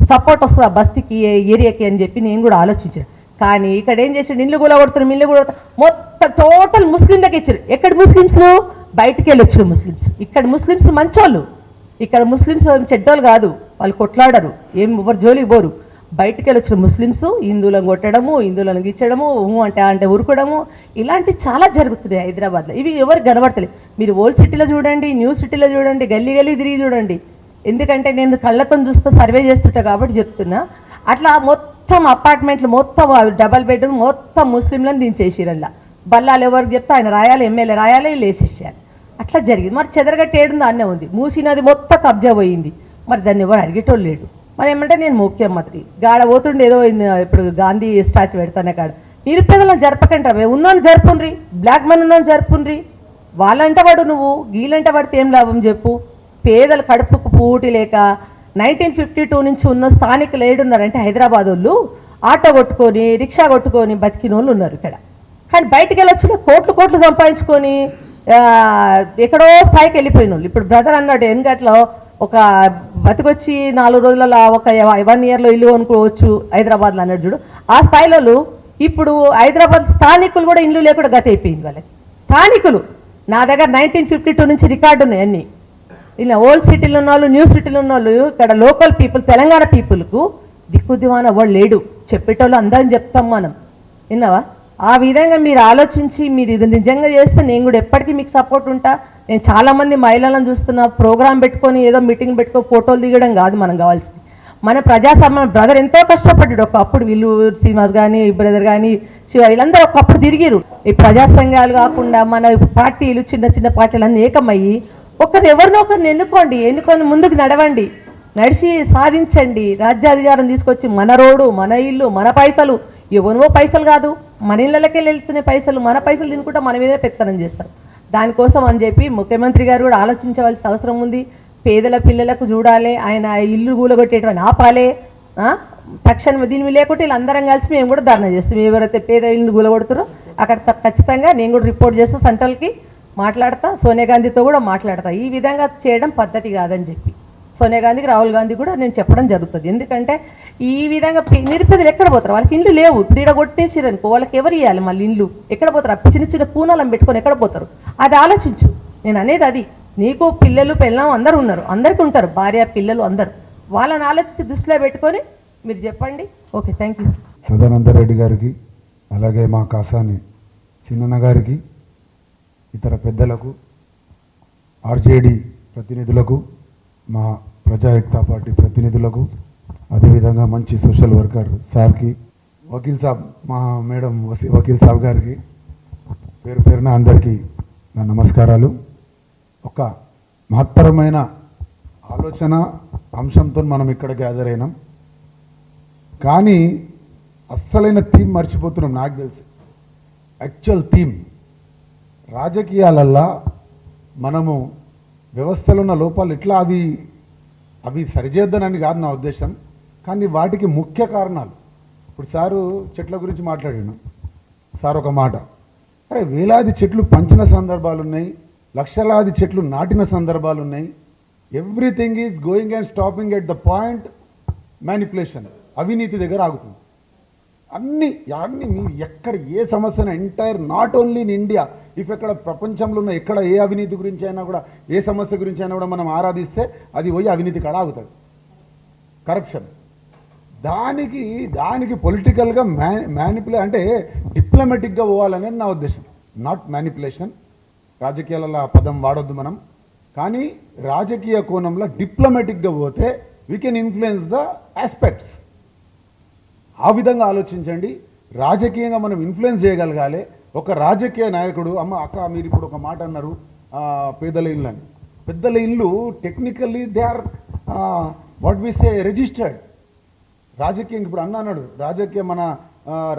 సపోర్ట్ వస్తుంది ఆ బస్తీకి ఏరియాకి అని చెప్పి నేను కూడా ఆలోచించాను. కానీ ఇక్కడ ఏం చేసిండు, ఇల్లు కూలగొడుతున్నాం, ఇల్లు కూడా మొత్తం టోటల్ ముస్లింలకు ఇచ్చారు. ఎక్కడ ముస్లిమ్స్ బయటికి వెళ్ళి వచ్చారు ముస్లిమ్స్. ఇక్కడ ముస్లిమ్స్ మంచోళ్ళు, ఇక్కడ ముస్లిమ్స్ చెడ్డోళ్ళు కాదు, వాళ్ళు కొట్లాడరు, ఏం ఎవరు జోలికి పోరు. బయటికి వెళ్ళి వచ్చిన ముస్లిమ్స్ హిందువులను కొట్టడము, హిందువులను గిచ్చడము, అంటే ఉరుకడము, ఇలాంటి చాలా జరుగుతున్నాయి హైదరాబాద్లో. ఇవి ఎవరు కనబడతలేదు. మీరు ఓల్డ్ సిటీలో చూడండి, న్యూ సిటీలో చూడండి, గల్లీ తిరిగి చూడండి. ఎందుకంటే నేను కళ్ళతో చూస్తూ సర్వే చేస్తుంటా కాబట్టి చెప్తున్నా. అట్లా మొత్తం అపార్ట్మెంట్లు మొత్తం డబల్ బెడ్రూమ్ మొత్తం ముస్లింలను దించేసిరల్లా. బల్లాలు ఎవరికి చెప్తే ఆయన రాయాలి, ఎమ్మెల్యే రాయాలి, లేసేసేయాలి. అట్లా జరిగింది. మరి చెదరగట్ట ఏడుందో అన్నే ఉంది, మూసినది మొత్తం కబ్జా పోయింది. మరి దాన్ని ఎవరు అడిగేటోళ్ళు లేడు. మరి ఏమంటే నేను ముఖ్యమంత్రి గాడ పోతుండే ఏదో ఇప్పుడు గాంధీ స్టాచ్యూ పెడతానే కాడ నిరుపేదలను జరపకంటారు, ఉన్నాను జరుపుండ్రి, బ్లాక్ మనీ ఉన్నాను జరుపుండ్రి. వాళ్ళంట పడు నువ్వు, గీలంట పడితే ఏం లాభం చెప్పు. పేదలు కడుపుకు పూటి లేక 1952 నుంచి ఉన్న స్థానికులు ఏడున్నారంటే హైదరాబాద్ వాళ్ళు ఆటో కొట్టుకొని రిక్షా కొట్టుకొని బతికిన వాళ్ళు ఉన్నారు ఇక్కడ. కానీ బయటికి వెళ్ళొచ్చు కోట్లు సంపాదించుకొని ఎక్కడో స్థాయికి వెళ్ళిపోయిన వాళ్ళు. ఇప్పుడు బ్రదర్ అన్నాడు ఎన్గట్లో ఒక బతికొచ్చి 4 రోజులలో ఒక 1 ఇయర్లో ఇల్లు కొనుక్కోవచ్చు హైదరాబాద్లో అన్నాడు చూడు. ఆ స్థాయిలో ఇప్పుడు హైదరాబాద్ స్థానికులు కూడా ఇల్లు లేకుండా గత అయిపోయింది వాళ్ళకి. స్థానికులు నా దగ్గర 1952 నుంచి రికార్డు ఉన్నాయి అన్నీ. ఇలా ఓల్డ్ సిటీలో ఉన్న వాళ్ళు, న్యూ సిటీలో ఉన్న వాళ్ళు, ఇక్కడ లోకల్ పీపుల్, తెలంగాణ పీపుల్కు దిక్కుదివాన ఎవడు లేడు. చెప్పేటోళ్ళు అందరం చెప్తాం మనం, విన్నావా? ఆ విధంగా మీరు ఆలోచించి మీరు ఇది నిజంగా చేస్తే నేను కూడా ఎప్పటికీ మీకు సపోర్ట్ ఉంటా. నేను చాలామంది మహిళలను చూస్తున్నా, ప్రోగ్రామ్ పెట్టుకొని ఏదో మీటింగ్ పెట్టుకొని ఫోటోలు దిగడం కాదు మనం కావాల్సింది. మన ప్రజాస్వామ్య బ్రదర్ ఎంతో కష్టపడ్డాడు. ఒకప్పుడు వీళ్ళు శ్రీనివాస్ కానీ, బ్రదర్ కానీ, శివ, వీళ్ళందరూ ఒకప్పుడు తిరిగిరు. ఈ ప్రజా సంఘాలు కాకుండా మన పార్టీలు, చిన్న చిన్న పార్టీలు అన్నీ ఏకమయ్యి ఎవరినో ఒకరిని ఎన్నుకొని ముందుకు నడవండి, నడిచి సాధించండి. రాజ్యాధికారం తీసుకొచ్చి మన రోడ్డు, మన ఇల్లు, మన పైసలు, ఎవరివో పైసలు కాదు, మన ఇళ్ళకే వెళ్తున్న పైసలు, మన పైసలు తినుకుంటా మన మీదే పెత్తనం చేస్తారు. దానికోసం అని చెప్పి ముఖ్యమంత్రి గారు కూడా ఆలోచించవలసిన అవసరం ఉంది. పేదల పిల్లలకు చూడాలి, ఆయన ఇల్లు కూలగొట్టేటువంటి ఆపాలే. తక్షణం దీని లేకుంటే వీళ్ళందరం కలిసి మేము కూడా ధర్నా చేస్తాం. ఎవరైతే పేద ఇల్లు కూలగొడుతారో అక్కడ ఖచ్చితంగా నేను కూడా రిపోర్ట్ చేస్తా, సెంట్రల్కి మాట్లాడతా, సోనియా గాంధీతో కూడా మాట్లాడతా. ఈ విధంగా చేయడం పద్ధతి కాదని చెప్పి సోనియా గాంధీకి, రాహుల్ గాంధీ కూడా నేను చెప్పడం జరుగుతుంది. ఎందుకంటే ఈ విధంగా నిరుపేదలు ఎక్కడ పోతారు? వాళ్ళకి ఇండ్లు లేవు. ఇప్పుడు ఇక్కడ కొట్టేసిరనుకో వాళ్ళకి ఎవరు ఇవ్వాలి? మళ్ళీ ఇండ్లు ఎక్కడ పోతారు? అప్పుడు చిన్న చిన్న పూనాలను పెట్టుకొని ఎక్కడ పోతారు? అది ఆలోచించు. నేను అనేది అది. నీకు పిల్లలు, పెళ్ళాం అందరూ ఉన్నారు, అందరికీ ఉంటారు, భార్య పిల్లలు అందరూ. వాళ్ళని ఆలోచించి దృష్టిలో పెట్టుకొని మీరు చెప్పండి. Okay, thank you. సదానందరెడ్డి గారికి, అలాగే మా కాసాని చిన్నన్న గారికి, ఇతర పెద్దలకు, ఆర్జేడీ ప్రతినిధులకు, మా ప్రజాయుక్త పార్టీ ప్రతినిధులకు, అదేవిధంగా మంచి సోషల్ వర్కర్ సార్కి, వకీల్ సాబ్, మా మేడం వకీల్ సాబ్ గారికి పేరు పేరున అందరికీ నా నమస్కారాలు. ఒక మహత్తరమైన ఆలోచన అంశంతో మనం ఇక్కడ గ్యాదర్ అయినాం. కానీ అస్సలైన థీమ్ మర్చిపోతున్నాం. నాకు తెలిసి యాక్చువల్ థీమ్ రాజకీయాలల్లా మనము వ్యవస్థలో ఉన్న లోపాలు ఎట్లా అవి సరిచేద్దానని కాదు నా ఉద్దేశం. కానీ వాటికి ముఖ్య కారణాలు, ఇప్పుడు సారు చెట్ల గురించి మాట్లాడాను. సార్ ఒక మాట, అరే వేలాది చెట్లు పంచిన సందర్భాలు ఉన్నాయి, లక్షలాది చెట్లు నాటిన సందర్భాలు ఉన్నాయి. Everything is going and stopping at the point manipulation, అవినీతి దగ్గర ఆగుతుంది. అన్ని మీరు ఎక్కడ ఏ సమస్యన entire not only in India, if ఎక్కడ ప్రపంచంలో ఉన్న ఎక్కడ ఏ అవినీతి గురించి అయినా కూడా, ఏ సమస్య గురించి అయినా కూడా మనం ఆరాధిస్తే అది పోయి అవినీతి కాడ ఆగుతుంది, కరప్షన్. దానికి పొలిటికల్గా అంటే డిప్లొమాటిక్గా పోవాలనేది నా ఉద్దేశం, నాట్ మ్యానిపులేషన్. రాజకీయాలలో ఆ పదం వాడొద్దు మనం. కానీ రాజకీయ కోణంలో డిప్లొమాటిక్గా పోతే we can influence the aspects. ఆ విధంగా ఆలోచించండి. రాజకీయంగా మనం ఇన్ఫ్లుయెన్స్ చేయగలగాలి. ఒక రాజకీయ నాయకుడు, అక్క మీరు ఇప్పుడు ఒక మాట అన్నారు, పేదల ఇల్లు అని. పెద్దల ఇల్లు technically they are what we say registered. రాజకీయం ఇప్పుడు అన్నాడు, రాజకీయ మన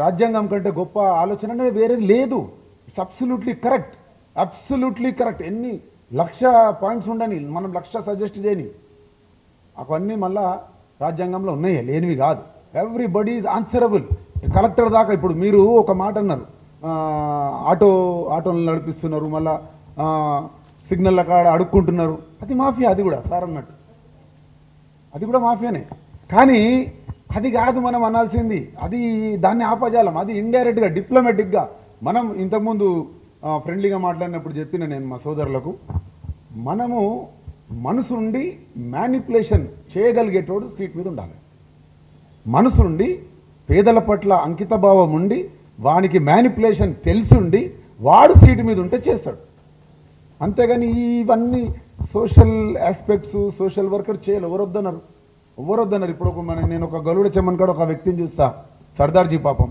రాజ్యాంగం కంటే గొప్ప ఆలోచన అనేది వేరేది లేదు. It's absolutely correct, absolutely correct. ఎన్ని 1,00,000 పాయింట్స్ ఉండని, మనం 1,00,000 సజెస్ట్ చేయని, అవన్నీ మళ్ళా రాజ్యాంగంలో ఉన్నాయే, లేనివి కాదు. Everybody is answerable. కలెక్టర్ దాకా. ఇప్పుడు మీరు ఒక మాట అన్నారు, ఆటోలు నడిపిస్తున్నారు, మళ్ళా సిగ్నల్ కాడ అడుక్కుంటున్నారు, అది మాఫియా. అది కూడా సార్ అన్నట్టు అది కూడా మాఫియానే. కానీ అది కాదు మనం అనాల్సింది, దాన్ని ఆపజాలం. అది ఇండైరెక్ట్గా డిప్లొమాటిక్గా మనం ఇంతకుముందు ఫ్రెండ్లీగా మాట్లాడినప్పుడు చెప్పిన నేను మా సోదరులకు, మనము మనసుండి మ్యానిపులేషన్ చేయగలిగేటోడు సీట్ మీద ఉండాలి. మనసుండి పేదల పట్ల అంకితభావం ఉండి వానికి మ్యానిపులేషన్ తెలిసి వాడు సీటు మీద ఉంటే చేస్తాడు. అంతేగాని ఇవన్నీ సోషల్ ఆస్పెక్ట్స్, సోషల్ వర్కర్ చేయాలి. ఎవరొద్దన్నారు? ఇప్పుడు నేను ఒక గలుడ చెమ్మన్ కాడ ఒక వ్యక్తిని చూస్తా, సర్దార్జీ పాపం,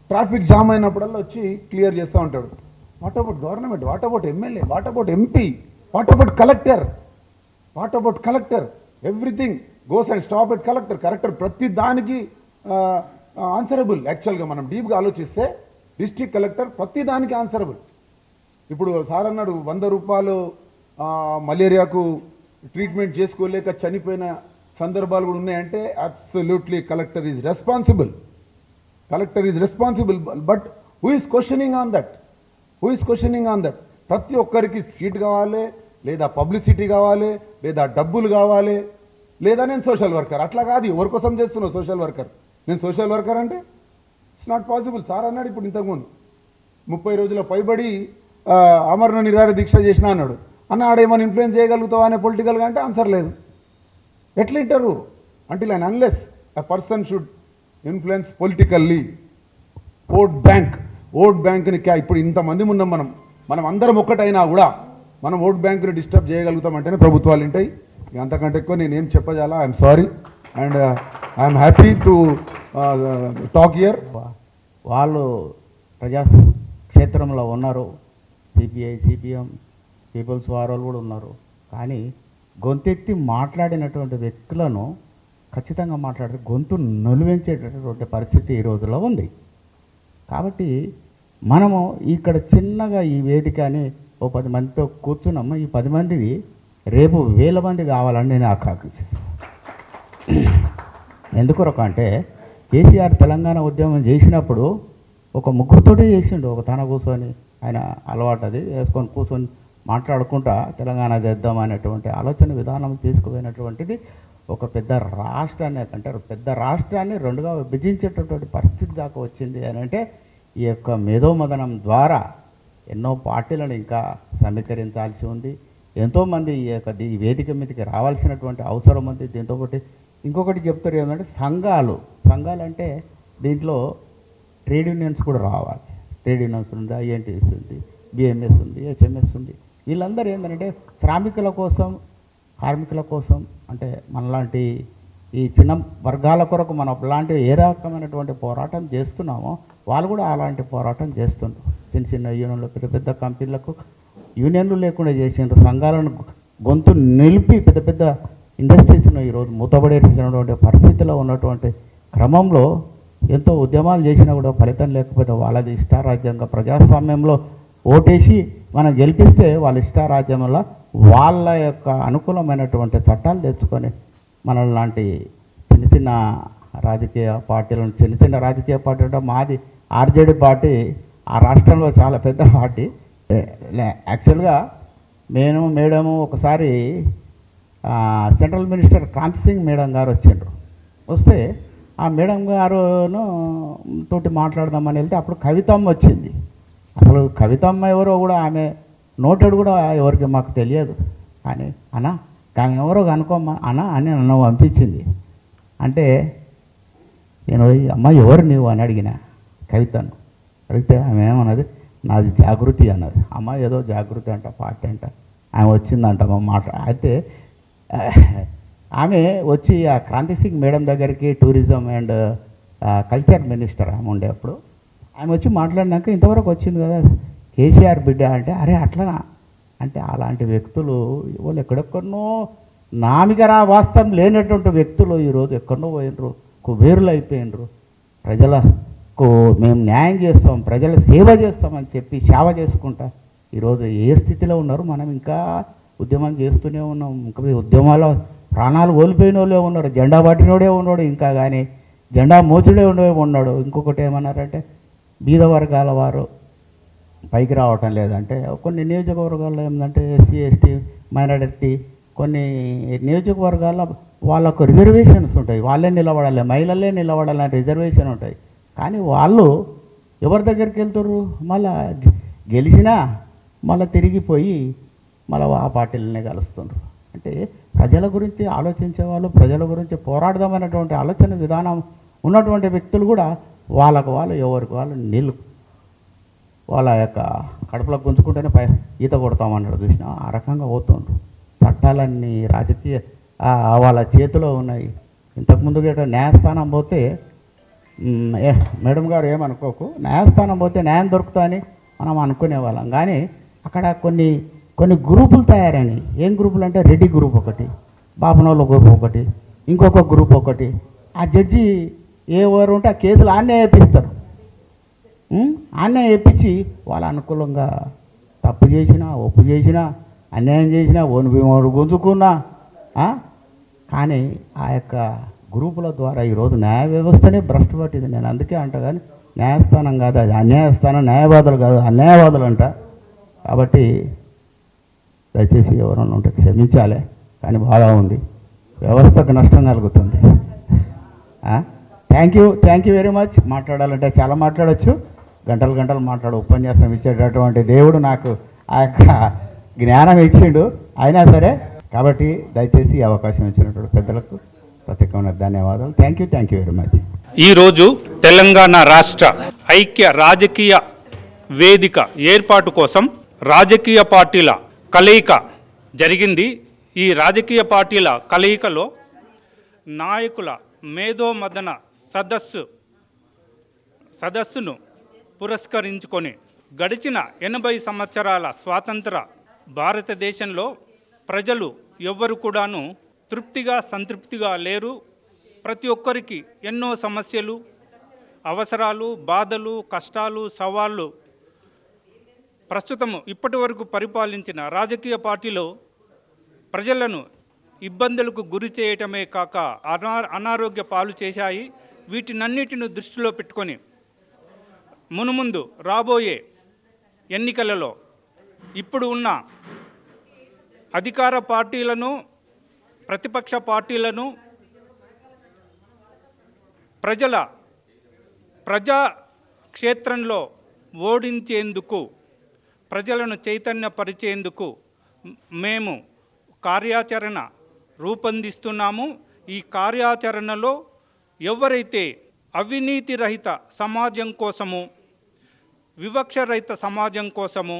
ట్రాఫిక్ జామ్ అయినప్పుడల్లా వచ్చి క్లియర్ చేస్తూ ఉంటాడు. What about government? What about MLA? What about MP? What about collector? Everything goes and stop at collector. ప్రతి దానికి ఆన్సరబుల్. యాక్చువల్గా మనం డీప్గా ఆలోచిస్తే డిస్ట్రిక్ట్ కలెక్టర్ ప్రతి దానికి ఆన్సరబుల్. ఇప్పుడు సార్ అన్నాడు 100 రూపాయలు మలేరియాకు ట్రీట్మెంట్ చేసుకోలేక చనిపోయిన సందర్భాలు కూడా ఉన్నాయంటే absolutely collector is responsible. But who is questioning on that? ప్రతి ఒక్కరికి సీట్ కావాలి, లేదా పబ్లిసిటీ కావాలి, లేదా డబ్బులు కావాలి, లేదా నేను సోషల్ వర్కర్. అట్లా కాదు. ఎవరి కోసం చేస్తున్నావు సోషల్ వర్కర్? నేను సోషల్ వర్కర్ అంటే ఇట్స్ నాట్ పాసిబుల్. సార్ అన్నాడు ఇప్పుడు ఇంతకుముందు 30 రోజుల పైబడి ఆమరణ నిరాహార దీక్ష చేసిన అన్నాడు. అన్న ఆడేమని ఇన్ఫ్లుయెన్స్ చేయగలుగుతావా అనే పొలిటికల్గా అంటే ఆన్సర్ లేదు. ఎట్లా ఇంటారు until and unless a person should influence politically. Vote బ్యాంక్ని ఇప్పుడు ఇంతమంది ఉన్నాం మనం అందరం ఒక్కటైనా కూడా మనం ఓట్ బ్యాంకుని డిస్టర్బ్ చేయగలుగుతామంటేనే ప్రభుత్వాలు ఉంటాయి. అంతకంటే ఎక్కువ నేనేం చెప్పజాలా. I'm sorry and I'm happy to talk here. వాళ్ళు ప్రజా క్షేత్రంలో ఉన్నారు, సిపిఐ సిపిఎం పీపుల్స్ వార్ వాళ్ళు కూడా ఉన్నారు. కానీ గొంతెత్తి మాట్లాడినటువంటి వ్యక్తులను ఖచ్చితంగా మాట్లాడితే గొంతు నులివెంచేటటువంటి పరిస్థితి ఈ రోజుల్లో ఉంది. కాబట్టి మనము ఇక్కడ చిన్నగా ఈ వేదిక అని ఓ 10 మందితో కూర్చున్నాము. ఈ 10 మందిది రేపు 1000 మంది కావాలని నేను ఆకాంక్ష. ఎందుకొరకు అంటే కేసీఆర్ తెలంగాణ ఉద్యమం చేసినప్పుడు ఒక ముగ్గురుతోటే చేసిండు. ఒక తన కూర్చొని ఆయన అలవాటు అది వేసుకొని కూర్చొని మాట్లాడుకుంటా తెలంగాణ చేద్దాం అనేటువంటి ఆలోచన విధానం తీసుకుపోయినటువంటిది ఒక పెద్ద రాష్ట్రాన్ని అంటారు, పెద్ద రాష్ట్రాన్ని రెండుగా విభజించేటటువంటి పరిస్థితి దాకా వచ్చింది అని అంటే ఈ యొక్క మేధోమదనం ద్వారా ఎన్నో పార్టీలను ఇంకా సమీకరించాల్సి ఉంది. ఎంతోమంది ఈ వేదిక మీదకి రావాల్సినటువంటి అవసరం ఉంది. దీంతో పాటు ఇంకొకటి చెప్తారు ఏమంటే సంఘాలు అంటే దీంట్లో ట్రేడ్ యూనియన్స్ కూడా రావాలి. ట్రేడ్ యూనియన్స్ ఉంది, ఐఎన్టీఎస్ ఉంది, బిఎంఎస్ ఉంది, హెచ్ఎంఎస్ ఉంది. వీళ్ళందరూ ఏంటంటే శ్రామికుల కోసం, కార్మికుల కోసం, అంటే మనలాంటి ఈ చిన్న వర్గాల కొరకు మనం అలాంటి ఏ రకమైనటువంటి పోరాటం చేస్తున్నామో వాళ్ళు కూడా అలాంటి పోరాటం చేస్తుండ్రు. చిన్న చిన్న యూనియన్లు, పెద్ద పెద్ద కంపెనీలకు యూనియన్లు లేకుండా చేసిండ్రు. సంఘాలను గొంతు నిలిపి పెద్ద పెద్ద ఇండస్ట్రీస్ను ఈరోజు మూతపడేసినటువంటి పరిస్థితిలో ఉన్నటువంటి క్రమంలో ఎంతో ఉద్యమాలు చేసినా కూడా ఫలితం లేకపోతే వాళ్ళది ఇష్టారాజ్యంగా ప్రజాస్వామ్యంలో ఓటేసి మనం గెలిపిస్తే వాళ్ళ ఇష్టారాజ్యంలో వాళ్ళ యొక్క అనుకూలమైనటువంటి చట్టాలు తెచ్చుకొని మన లాంటి చిన్న చిన్న రాజకీయ పార్టీలను, చిన్న రాజకీయ పార్టీ అంటే మాది ఆర్జేడీ పార్టీ ఆ రాష్ట్రంలో చాలా పెద్ద పార్టీ. యాక్చువల్గా నేను మేడము ఒకసారి central minister Kranti Singh madam గారు వచ్చిండ్రు. వస్తే ఆ మేడం గారును తోటి మాట్లాడదామని వెళ్తే అప్పుడు కవితమ్మ వచ్చింది. అసలు కవితమ్మ ఎవరో కూడా ఆమె నోటెడ్ కూడా ఎవరికి మాకు తెలియదు. కానీ అన్నా ఆమె ఎవరో కనుకోమ్మా అన్నా అని నన్ను పంపించింది. అంటే నేను అమ్మ ఎవరు నీవు అని అడిగిన కవితను. అడిగితే ఆమె ఏమన్నది, నాది జాగృతి అన్నది. అమ్మ ఏదో జాగృతి అంట, పార్టీ అంట. ఆమె వచ్చిందంట అయితే ఆమె వచ్చి ఆ క్రాంతి సింగ్ మేడం దగ్గరికి టూరిజం అండ్ కల్చర్ మినిస్టర్ ఆమె ఉండే అప్పుడు ఆమె వచ్చి మాట్లాడినాక ఇంతవరకు వచ్చింది కదా కేసీఆర్ బిడ్డ అంటే, అరే అట్లనా అంటే అలాంటి వ్యక్తులు వాళ్ళు ఎక్కడెక్కడనో నామికరా వాస్తవం లేనటువంటి వ్యక్తులు ఈరోజు ఎక్కడనో పోయినరు, కుబేరులు అయిపోయినరు. ప్రజలకు మేము న్యాయం చేస్తాం, ప్రజల సేవ చేస్తామని చెప్పి సేవ చేసుకుంటా ఈరోజు ఏ స్థితిలో ఉన్నారు. మనం ఇంకా ఉద్యమం చేస్తూనే ఉన్నాం. ఇంకా ఉద్యమాల్లో ప్రాణాలు కోల్పోయిన వాళ్ళే ఉన్నారు, జెండా పట్టినోడే ఉన్నాడు, ఇంకా కానీ జెండా మోచుడే ఉన్నాడు. ఇంకొకటి ఏమన్నారంటే బీద వర్గాల వారు పైకి రావటం లేదంటే కొన్ని నియోజకవర్గాల్లో ఏంటంటే ఎస్సీ ఎస్టీ మైనారిటీ కొన్ని నియోజకవర్గాల్లో వాళ్ళకు రిజర్వేషన్స్ ఉంటాయి. వాళ్ళే నిలబడాలి, మహిళలే నిలబడాలని రిజర్వేషన్ ఉంటాయి. కానీ వాళ్ళు ఎవరి దగ్గరికి వెళ్తారు, మళ్ళా గెలిచినా మళ్ళీ తిరిగిపోయి మళ్ళీ ఆ పార్టీలనే కలుస్తుండ్రు. అంటే ప్రజల గురించి ఆలోచించే వాళ్ళు, ప్రజల గురించి పోరాడదామనేటువంటి ఆలోచన విధానం ఉన్నటువంటి వ్యక్తులు కూడా వాళ్ళకు వాళ్ళు ఎవరికి వాళ్ళు నీళ్ళు వాళ్ళ యొక్క కడుపులో గుంజుకుంటేనే ఈత కొడతామన్నాడు చూసినా ఆ రకంగా పోతుండ్రు. చట్టాలన్నీ రాజకీయ వాళ్ళ చేతిలో ఉన్నాయి. ఇంతకుముందు గట్రా న్యాయస్థానం పోతే మేడం గారు ఏమనుకోకు, న్యాయస్థానం పోతే న్యాయం దొరుకుతుందని మనం అనుకునేవాళ్ళం. కానీ అక్కడ కొన్ని గ్రూపులు తయారని. ఏం గ్రూపులు అంటే రెడ్డి గ్రూప్ ఒకటి, బాపనోళ్ళ గ్రూప్ ఒకటి, ఇంకొక గ్రూప్ ఒకటి. ఆ జడ్జి ఎవరు ఉంటే ఆ కేసులు ఆన్నే వేపిస్తారు. ఆన్నే వేపించి వాళ్ళ అనుకూలంగా తప్పు చేసినా, ఒప్పు చేసినా, అన్యాయం చేసినా, ఓను గుంజుకున్నా. కానీ ఆ యొక్క గ్రూపుల ద్వారా ఈరోజు న్యాయ వ్యవస్థనే భ్రష్టు పట్టింది. నేను అందుకే అంట, కానీ న్యాయస్థానం కాదు అది, అన్యాయస్థానం. న్యాయవాదులు కాదు అన్యాయవాదులు అంట. కాబట్టి దయచేసి ఎవరన్నా ఉంటే క్షమించాలి. కానీ బాగా ఉంది, వ్యవస్థకు నష్టం కలుగుతుంది. Thank you very much. మాట్లాడాలంటే చాలా మాట్లాడచ్చు, గంటలు మాట్లాడు ఉపన్యాసం ఇచ్చేటటువంటి దేవుడు నాకు ఆ యొక్క జ్ఞానం ఇచ్చిండు. అయినా సరే కాబట్టి దయచేసి ఈ అవకాశం ఇచ్చినటువంటి పెద్దలకు ప్రత్యేకమైన ధన్యవాదాలు. Thank you very much. ఈరోజు తెలంగాణ రాష్ట్ర ఐక్య రాజకీయ వేదిక ఏర్పాటు కోసం రాజకీయ పార్టీల కలయిక జరిగింది. ఈ రాజకీయ పార్టీల కలయికలో నాయకుల మేధోమథన సదస్సును పురస్కరించుకొని గడిచిన 80 సంవత్సరాల స్వాతంత్ర భారతదేశంలో ప్రజలు ఎవ్వరు కూడాను సంతృప్తిగా లేరు. ప్రతి ఒక్కరికి ఎన్నో సమస్యలు, అవసరాలు, బాధలు, కష్టాలు, సవాళ్ళు. ప్రస్తుతం ఇప్పటి వరకు పరిపాలించిన రాజకీయ పార్టీలు ప్రజలను ఇబ్బందులకు గురి చేయటమే కాక అనారోగ్య పాలు చేశాయి. వీటినన్నిటిని దృష్టిలో పెట్టుకొని మునుముందు రాబోయే ఎన్నికలలో ఇప్పుడు ఉన్న అధికార పార్టీలను, ప్రతిపక్ష పార్టీలను ప్రజా క్షేత్రంలో ఓడించేందుకు, ప్రజలను చైతన్యపరిచేందుకు మేము కార్యాచరణ రూపొందిస్తున్నాము. ఈ కార్యాచరణలో ఎవరైతే అవినీతి రహిత సమాజం కోసము, వివక్ష రహిత సమాజం కోసము,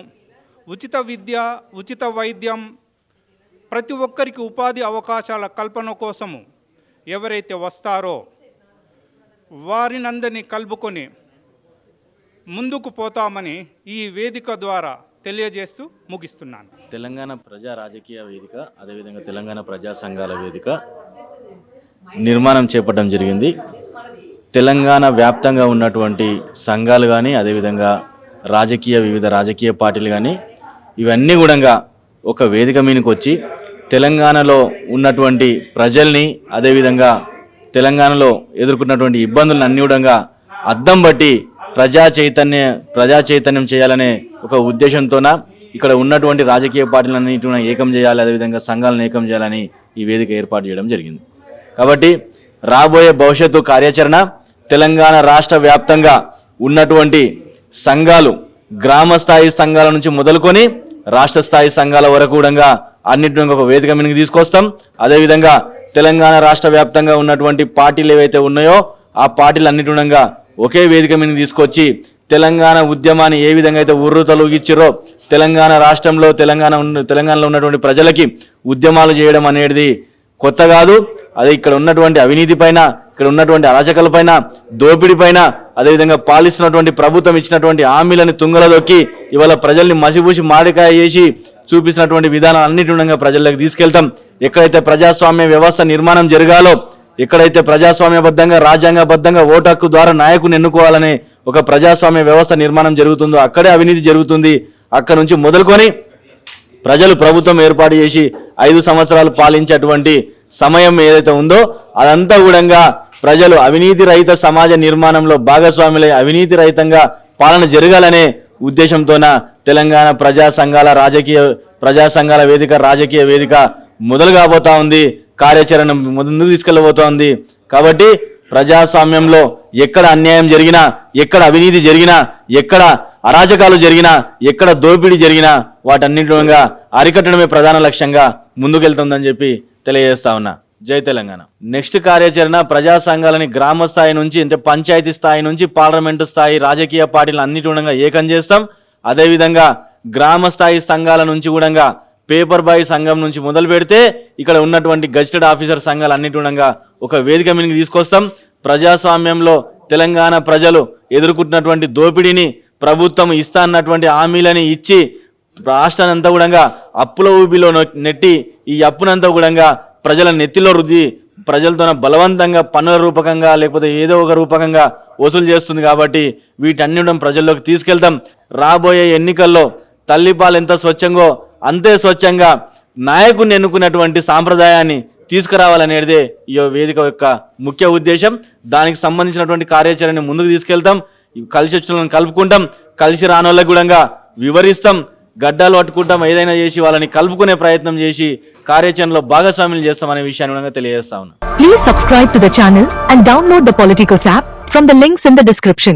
ఉచిత విద్య, ఉచిత వైద్యం, ప్రతి ఒక్కరికి ఉపాధి అవకాశాల కల్పన కోసము ఎవరైతే వస్తారో వారినందరినీ కలుపుకొని ముందుకు పోతామని ఈ వేదిక ద్వారా తెలియజేస్తూ ముగిస్తున్నాను. తెలంగాణ ప్రజా రాజకీయ వేదిక, అదేవిధంగా తెలంగాణ ప్రజా సంఘాల వేదిక నిర్మాణం చేపట్టడం జరిగింది. తెలంగాణ వ్యాప్తంగా ఉన్నటువంటి సంఘాలు కానీ, అదేవిధంగా వివిధ రాజకీయ పార్టీలు కానీ, ఇవన్నీ కూడా ఒక వేదిక మీదకి వచ్చి తెలంగాణలో ఉన్నటువంటి ప్రజల్ని, అదేవిధంగా తెలంగాణలో ఎదుర్కొన్నటువంటి ఇబ్బందులను అన్ని కూడా అద్దం బట్టి ప్రజా చైతన్యం చేయాలనే ఒక ఉద్దేశంతోన ఇక్కడ ఉన్నటువంటి రాజకీయ పార్టీలన్నింటినీ ఏకం చేయాలి, అదేవిధంగా సంఘాలను ఏకం చేయాలని ఈ వేదిక ఏర్పాటు చేయడం జరిగింది. కాబట్టి రాబోయే భవిష్యత్తు కార్యాచరణ తెలంగాణ రాష్ట్ర వ్యాప్తంగా ఉన్నటువంటి సంఘాలు, గ్రామ స్థాయి సంఘాల నుంచి మొదలుకొని రాష్ట్ర స్థాయి సంఘాల వరకు కూడా అన్నింటినీ ఒక వేదిక మీదకి తీసుకొస్తాం. అదేవిధంగా తెలంగాణ రాష్ట్ర వ్యాప్తంగా ఉన్నటువంటి పార్టీలు ఏవైతే ఉన్నాయో ఆ పార్టీలు అన్నింటిగా ఒకే వేదిక మీదకి తీసుకొచ్చి తెలంగాణ ఉద్యమాన్ని ఏ విధంగా అయితే ఉర్రూతలూగిచ్చిరో తెలంగాణ రాష్ట్రంలో తెలంగాణలో ఉన్నటువంటి ప్రజలకి ఉద్యమాలు చేయడం అనేది కొత్త కాదు. అదే ఇక్కడ ఉన్నటువంటి అవినీతి పైన, ఇక్కడ ఉన్నటువంటి అరాచకాల పైన, దోపిడీ పైన, అదేవిధంగా పాలిస్తున్నటువంటి ప్రభుత్వం ఇచ్చినటువంటి హామీలను తుంగలో దొక్కి ఇవాళ ప్రజల్ని మసిపూసి మాడికాయ చేసి చూపిస్తున్నటువంటి విధానాలన్నిటి ప్రజల్లోకి తీసుకెళ్తాం. ఎక్కడైతే ప్రజాస్వామ్య వ్యవస్థ నిర్మాణం జరగాలో, ఎక్కడైతే ప్రజాస్వామ్యబద్ధంగా, రాజ్యాంగబద్ధంగా ఓటు హక్కు ద్వారా నాయకుని ఎన్నుకోవాలనే ఒక ప్రజాస్వామ్య వ్యవస్థ నిర్మాణం జరుగుతుందో అక్కడే అవినీతి జరుగుతుంది. అక్కడ నుంచి మొదలుకొని ప్రజలు ప్రభుత్వం ఏర్పాటు చేసి 5 సంవత్సరాలు పాలించేటువంటి సమయం ఏదైతే ఉందో అదంతా కూడా ప్రజలు అవినీతి రహిత సమాజ నిర్మాణంలో భాగస్వాములై అవినీతి రహితంగా పాలన జరగాలనే ఉద్దేశంతోన తెలంగాణ ప్రజా సంఘాల వేదిక, రాజకీయ వేదిక మొదలు కాబోతా ఉంది. కార్యాచరణ ముందుకు తీసుకెళ్ళబోతా ఉంది. కాబట్టి ప్రజాస్వామ్యంలో ఎక్కడ అన్యాయం జరిగినా, ఎక్కడ అవినీతి జరిగినా, ఎక్కడ అరాచకాలు జరిగినా, ఎక్కడ దోపిడీ జరిగినా వాటన్నిటిగా అరికట్టడమే ప్రధాన లక్ష్యంగా ముందుకెళ్తుందని చెప్పి తెలియజేస్తా ఉన్నా. జై తెలంగాణ. నెక్స్ట్ కార్యాచరణ ప్రజా సంఘాలని గ్రామ స్థాయి నుంచి, అంటే పంచాయతీ స్థాయి నుంచి పార్లమెంటు స్థాయి రాజకీయ పార్టీలు అన్నిటిగా ఏకం చేస్తాం. అదేవిధంగా గ్రామ స్థాయి సంఘాల నుంచి కూడా పేపర్ బాయ్ సంఘం నుంచి మొదలు పెడితే ఇక్కడ ఉన్నటువంటి గజిటెడ్ ఆఫీసర్ సంఘాలు అన్నిటిగా ఒక వేదిక మీదకి తీసుకొస్తాం. ప్రజాస్వామ్యంలో తెలంగాణ ప్రజలు ఎదుర్కొంటున్నటువంటి దోపిడీని ప్రభుత్వం ఇస్తా అన్నటువంటి హామీలని ఇచ్చి రాష్ట్రాన్ని అంతా కూడా అప్పుల ఊబిలో నెట్టి ఈ అప్పునంతా కూడా ప్రజల నెత్తిలో రుద్ది ప్రజలతో బలవంతంగా పన్నుల రూపకంగా లేకపోతే ఏదో ఒక రూపకంగా వసూలు చేస్తుంది. కాబట్టి వీటన్నిటి ప్రజల్లోకి తీసుకెళ్తాం. రాబోయే ఎన్నికల్లో తల్లిపాలు ఎంత స్వచ్ఛంగో అంతే స్వచ్ఛంగా నాయకుడిని ఎన్నుకున్నటువంటి సాంప్రదాయాన్ని తీసుకురావాలనేదే ఈ వేదిక యొక్క ముఖ్య ఉద్దేశం. దానికి సంబంధించినటువంటి కార్యాచరణని ముందుకు తీసుకెళ్తాం. కలిసి వచ్చిన వాళ్ళని కలుపుకుంటాం, కలిసి రానోళ్ళకి కూడా వివరిస్తాం, గడ్డాలు పట్టుకుంటాం, ఏదైనా చేసి వాళ్ళని కలుపుకునే ప్రయత్నం చేసి కార్యాచరణలో భాగస్వామ్యం చేస్తామనే విషయాన్ని తెలియజేస్తా ఉన్నాం. Please subscribe to the channel and download the Politicos app from the links in the description.